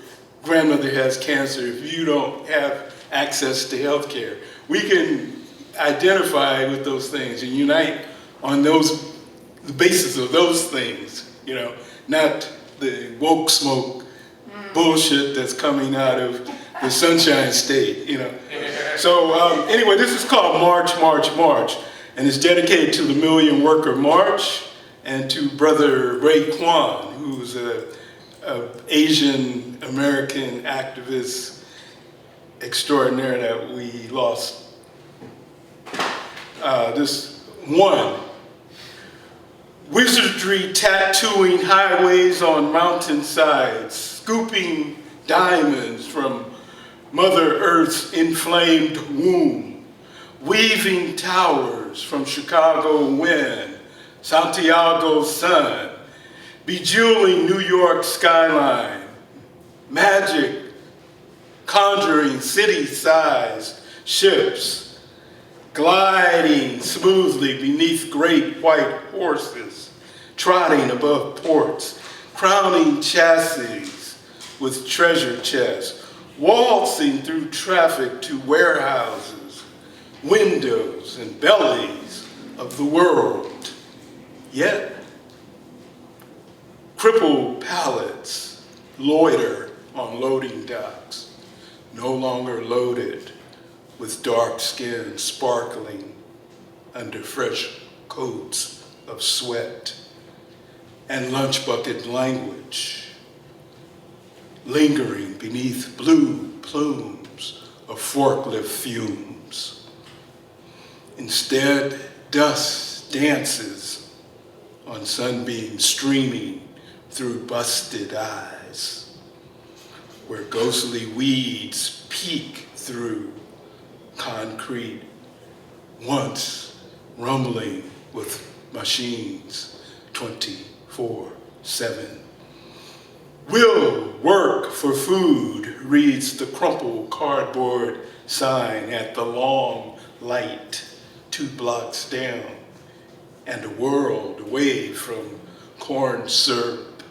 Speaker 13: grandmother has cancer, if you don't have access to health care. We can identify with those things and unite on the basis of those things, you know, not the woke smoke bullshit that's coming out of the Sunshine State, you know. So anyway, this is called March, March, March, and it's dedicated to the Million Worker March and to Brother Ray Kwan, who's a Asian American activist extraordinaire that we lost. This one. Wizardry tattooing highways on mountainsides, scooping diamonds from Mother Earth's inflamed womb, weaving towers from Chicago wind, Santiago's sun, bejeweling New York skyline, magic conjuring city-sized ships, gliding smoothly beneath great white horses, trotting above ports, crowning chassis with treasure chests, waltzing through traffic to warehouses, windows and bellies of the world. Yet, crippled pallets loiter on loading docks, no longer loaded with dark skin sparkling under fresh coats of sweat, and lunch bucket language lingering beneath blue plumes of forklift fumes. Instead, dust dances on sunbeams streaming through busted eyes, where ghostly weeds peek through concrete, once rumbling with machines 24/7. Will work for food, reads the crumpled cardboard sign at the long light 2 blocks down, and a world away from corn syrup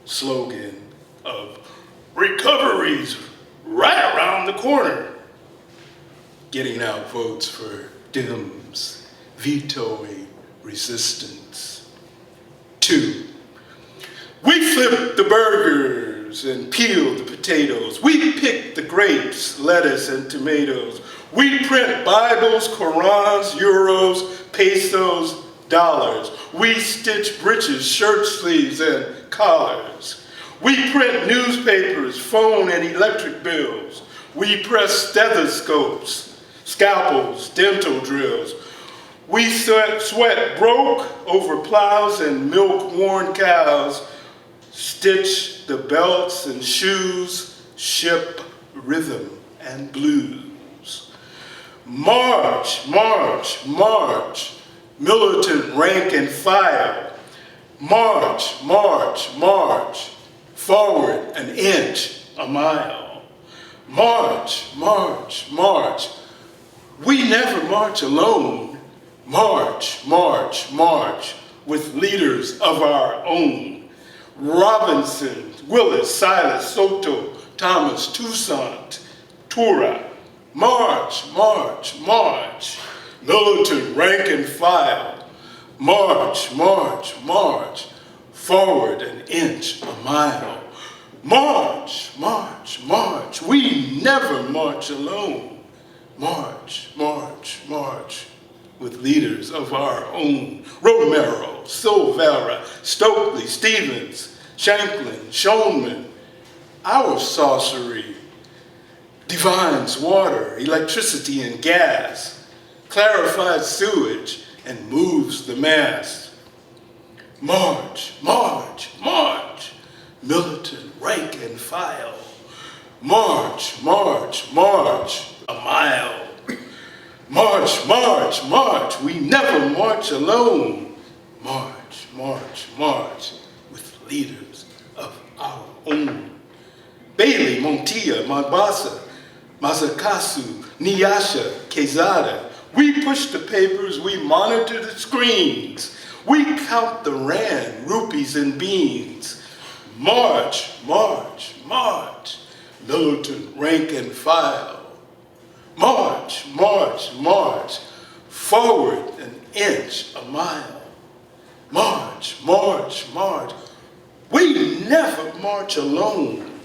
Speaker 13: slogan of recovery's right around the corner, getting out votes for Dems, vetoing resistance. 2, we flip the burgers and peel the potatoes. We pick the grapes, lettuce, and tomatoes. We print Bibles, Qurans, euros, pesos, dollars. We stitch breeches, shirt sleeves, and collars. We print newspapers, phone, and electric bills. We press stethoscopes, scalpels, dental drills. We sweat broke over plows and milk-worn cows, stitch the belts and shoes, ship rhythm and blues. March, march, march, militant rank and file. March, march, march, forward an inch, a mile. March, march, march, we never march alone. March, march, march, with leaders of our own. Robinson, Willis, Silas, Soto, Thomas, Toussaint, Tura. March, march, march, militant rank and file. March, march, march, forward an inch, a mile. March, march, march, we never march alone. March, march, march, with leaders of our own. Romero, Silvera, Stokely, Stevens, Shanklin, Schoenman. Our sorcery divines water, electricity, and gas, clarifies sewage, and moves the mass. March, march, march, militant rank and file. March, march, march, a mile. March, march, march, we never march alone. March, march, march, with leaders of our own. Bailey, Montilla, Mombasa, Mazakasu, Nyasha, Quezada. We push the papers, we monitor the screens. We count the rand, rupees, and beans. March, march, march, militant rank and file. March, march, march, forward an inch, a mile. March, march, march, we never march alone.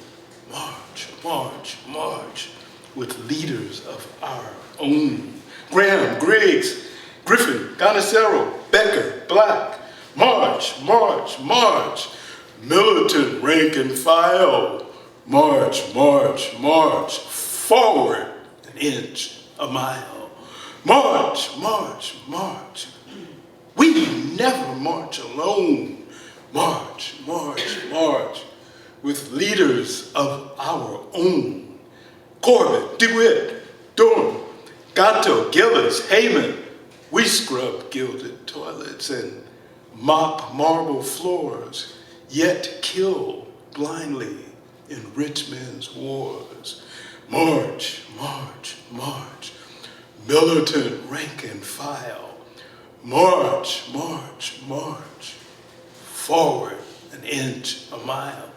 Speaker 13: March, march, march, with leaders of our own. Graham, Griggs, Griffin, Ganasero, Becker, Black. March, march, march, militant rank and file. March, march, march, forward an inch, a mile. March, march, march, we never march alone. March, march, march, with leaders of our own. Corbett, DeWitt, Durham, Gatto, Gillis, Heyman. We scrub gilded toilets and mop marble floors, yet kill blindly in rich men's wars. March, march, march, militant rank and file. March, march, march, forward an inch, a mile.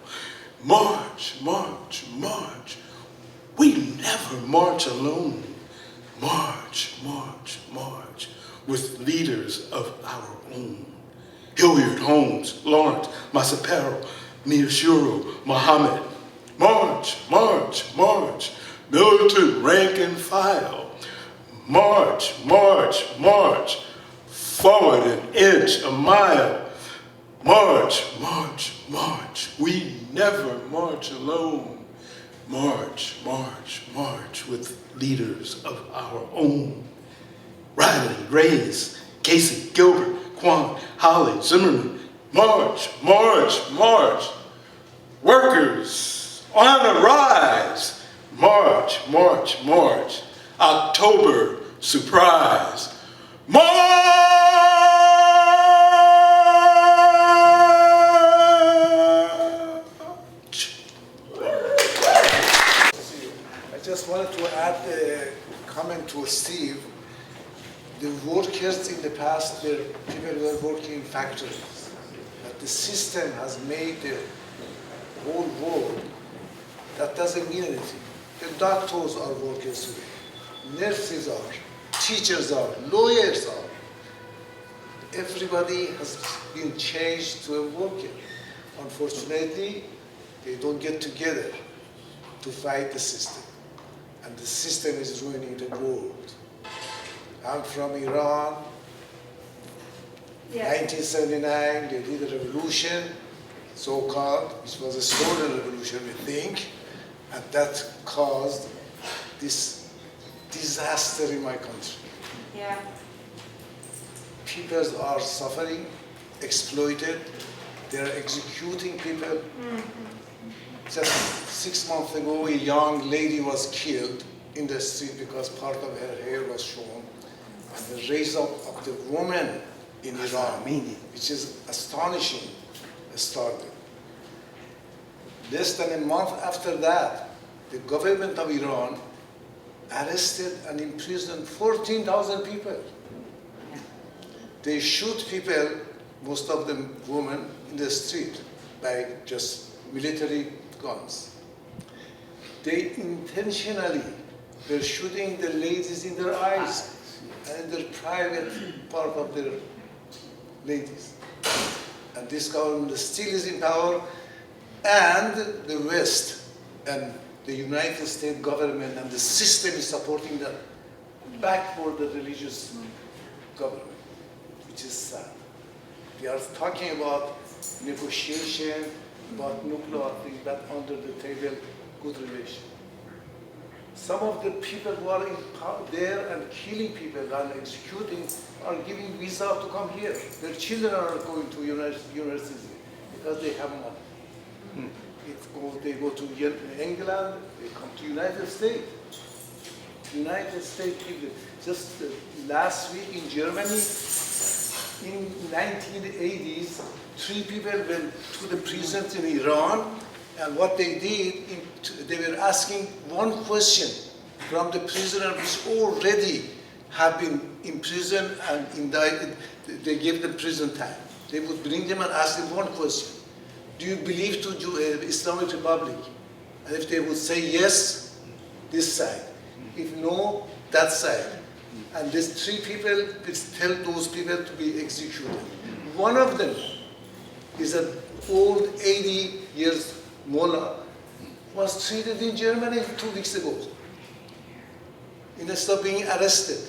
Speaker 13: March, march, march, we never march alone. March, march, march, with leaders of our own. Hilliard, Holmes, Lawrence, Masapero, Miyashiro, Muhammad. March, march, march, militant rank and file. March, march, march, forward an inch, a mile. March, march, march, we never march alone. March, march, march, with leaders of our own. Riley, Reyes, Casey, Gilbert, Quan, Holly, Zimmerman. March, march, march, workers on the rise. March, march, march, October surprise. March!
Speaker 14: I just wanted to add a comment to Steve. The workers in the past, people were working in factories. But the system has made the whole world. That doesn't mean anything. The doctors are workers today. Nurses are. Teachers are. Lawyers are. everybody has been changed to a worker. Unfortunately, they don't get together to fight the system. And the system is ruining the world. I'm from Iran. 1979, they did a revolution, so-called, which was a stolen revolution, we think, and that caused this disaster in my country.
Speaker 2: Yeah.
Speaker 14: People are suffering, exploited, they're executing people. Just 6 months ago, a young lady was killed in the street because part of her hair was shown. And the raise up of the woman in Iran, which is astonishing, started. Less than a month after that, the government of Iran arrested and imprisoned 14,000 people. They shoot people, most of them women, in the street by just military guns. They intentionally were shooting the ladies in their eyes and in their private part of their ladies. And this government still is in power, and the West and the United States government and the system is supporting them back for the religious government, which is sad. They are talking about negotiation, about nuclear things, but under the table, good relation. Some of the people who are there and killing people and executing are giving visa to come here. Their children are going to university because they have money. They go to England, they come to United States. United States people. Just last week in Germany, in 1980s, 3 people went to the prison in Iran, and what they did, they were asking one question from the prisoner which already have been imprisoned and indicted. They gave them prison time. They would bring them and ask them one question. Do you believe to Islamic Republic? And if they would say yes, this side. If no, that side. And these 3 people will tell those people to be executed. One of them is an old 80 years mullah, was treated in Germany 2 weeks ago instead of being arrested.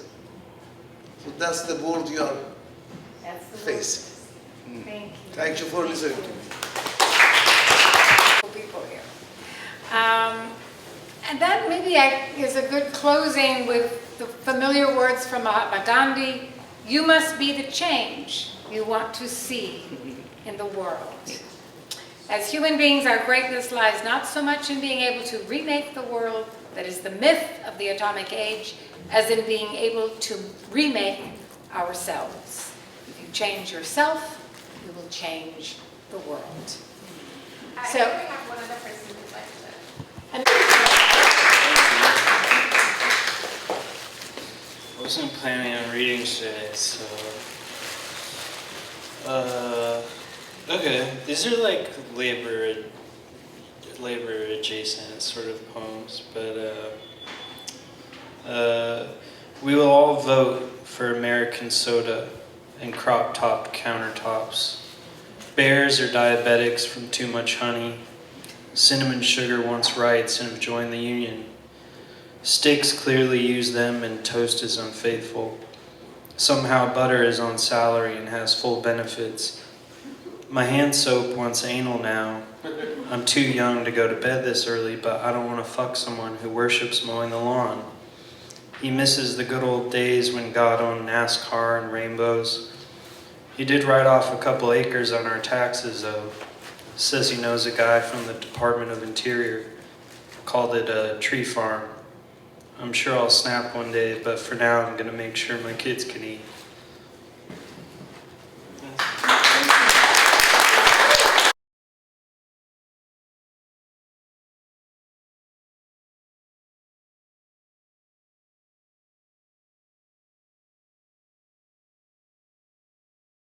Speaker 14: So that's the world you are facing.
Speaker 2: Thank you.
Speaker 14: Thank you for listening to me.
Speaker 2: People here. And that maybe is a good closing with the familiar words from Mahatma Gandhi. You must be the change you want to see in the world. As human beings, our greatness lies not so much in being able to remake the world that is the myth of the atomic age, as in being able to remake ourselves. If you change yourself, you will change the world.
Speaker 15: I think we have one other person who'd like to.
Speaker 16: I wasn't planning on reading today, so okay. These are like labor adjacent sort of poems, but we will all vote for American soda and crop top countertops. Bears are diabetics from too much honey. Cinnamon sugar wants rights and have joined the union. Sticks clearly use them and toast is unfaithful. Somehow butter is on salary and has full benefits. My hand soap wants anal now. I'm too young to go to bed this early, but I don't want to fuck someone who worships mowing the lawn. He misses the good old days when God owned NASCAR and rainbows. He did write off a couple acres on our taxes, though. Says he knows a guy from the Department of Interior. Called it a tree farm. I'm sure I'll snap one day, but for now I'm gonna make sure my kids can eat.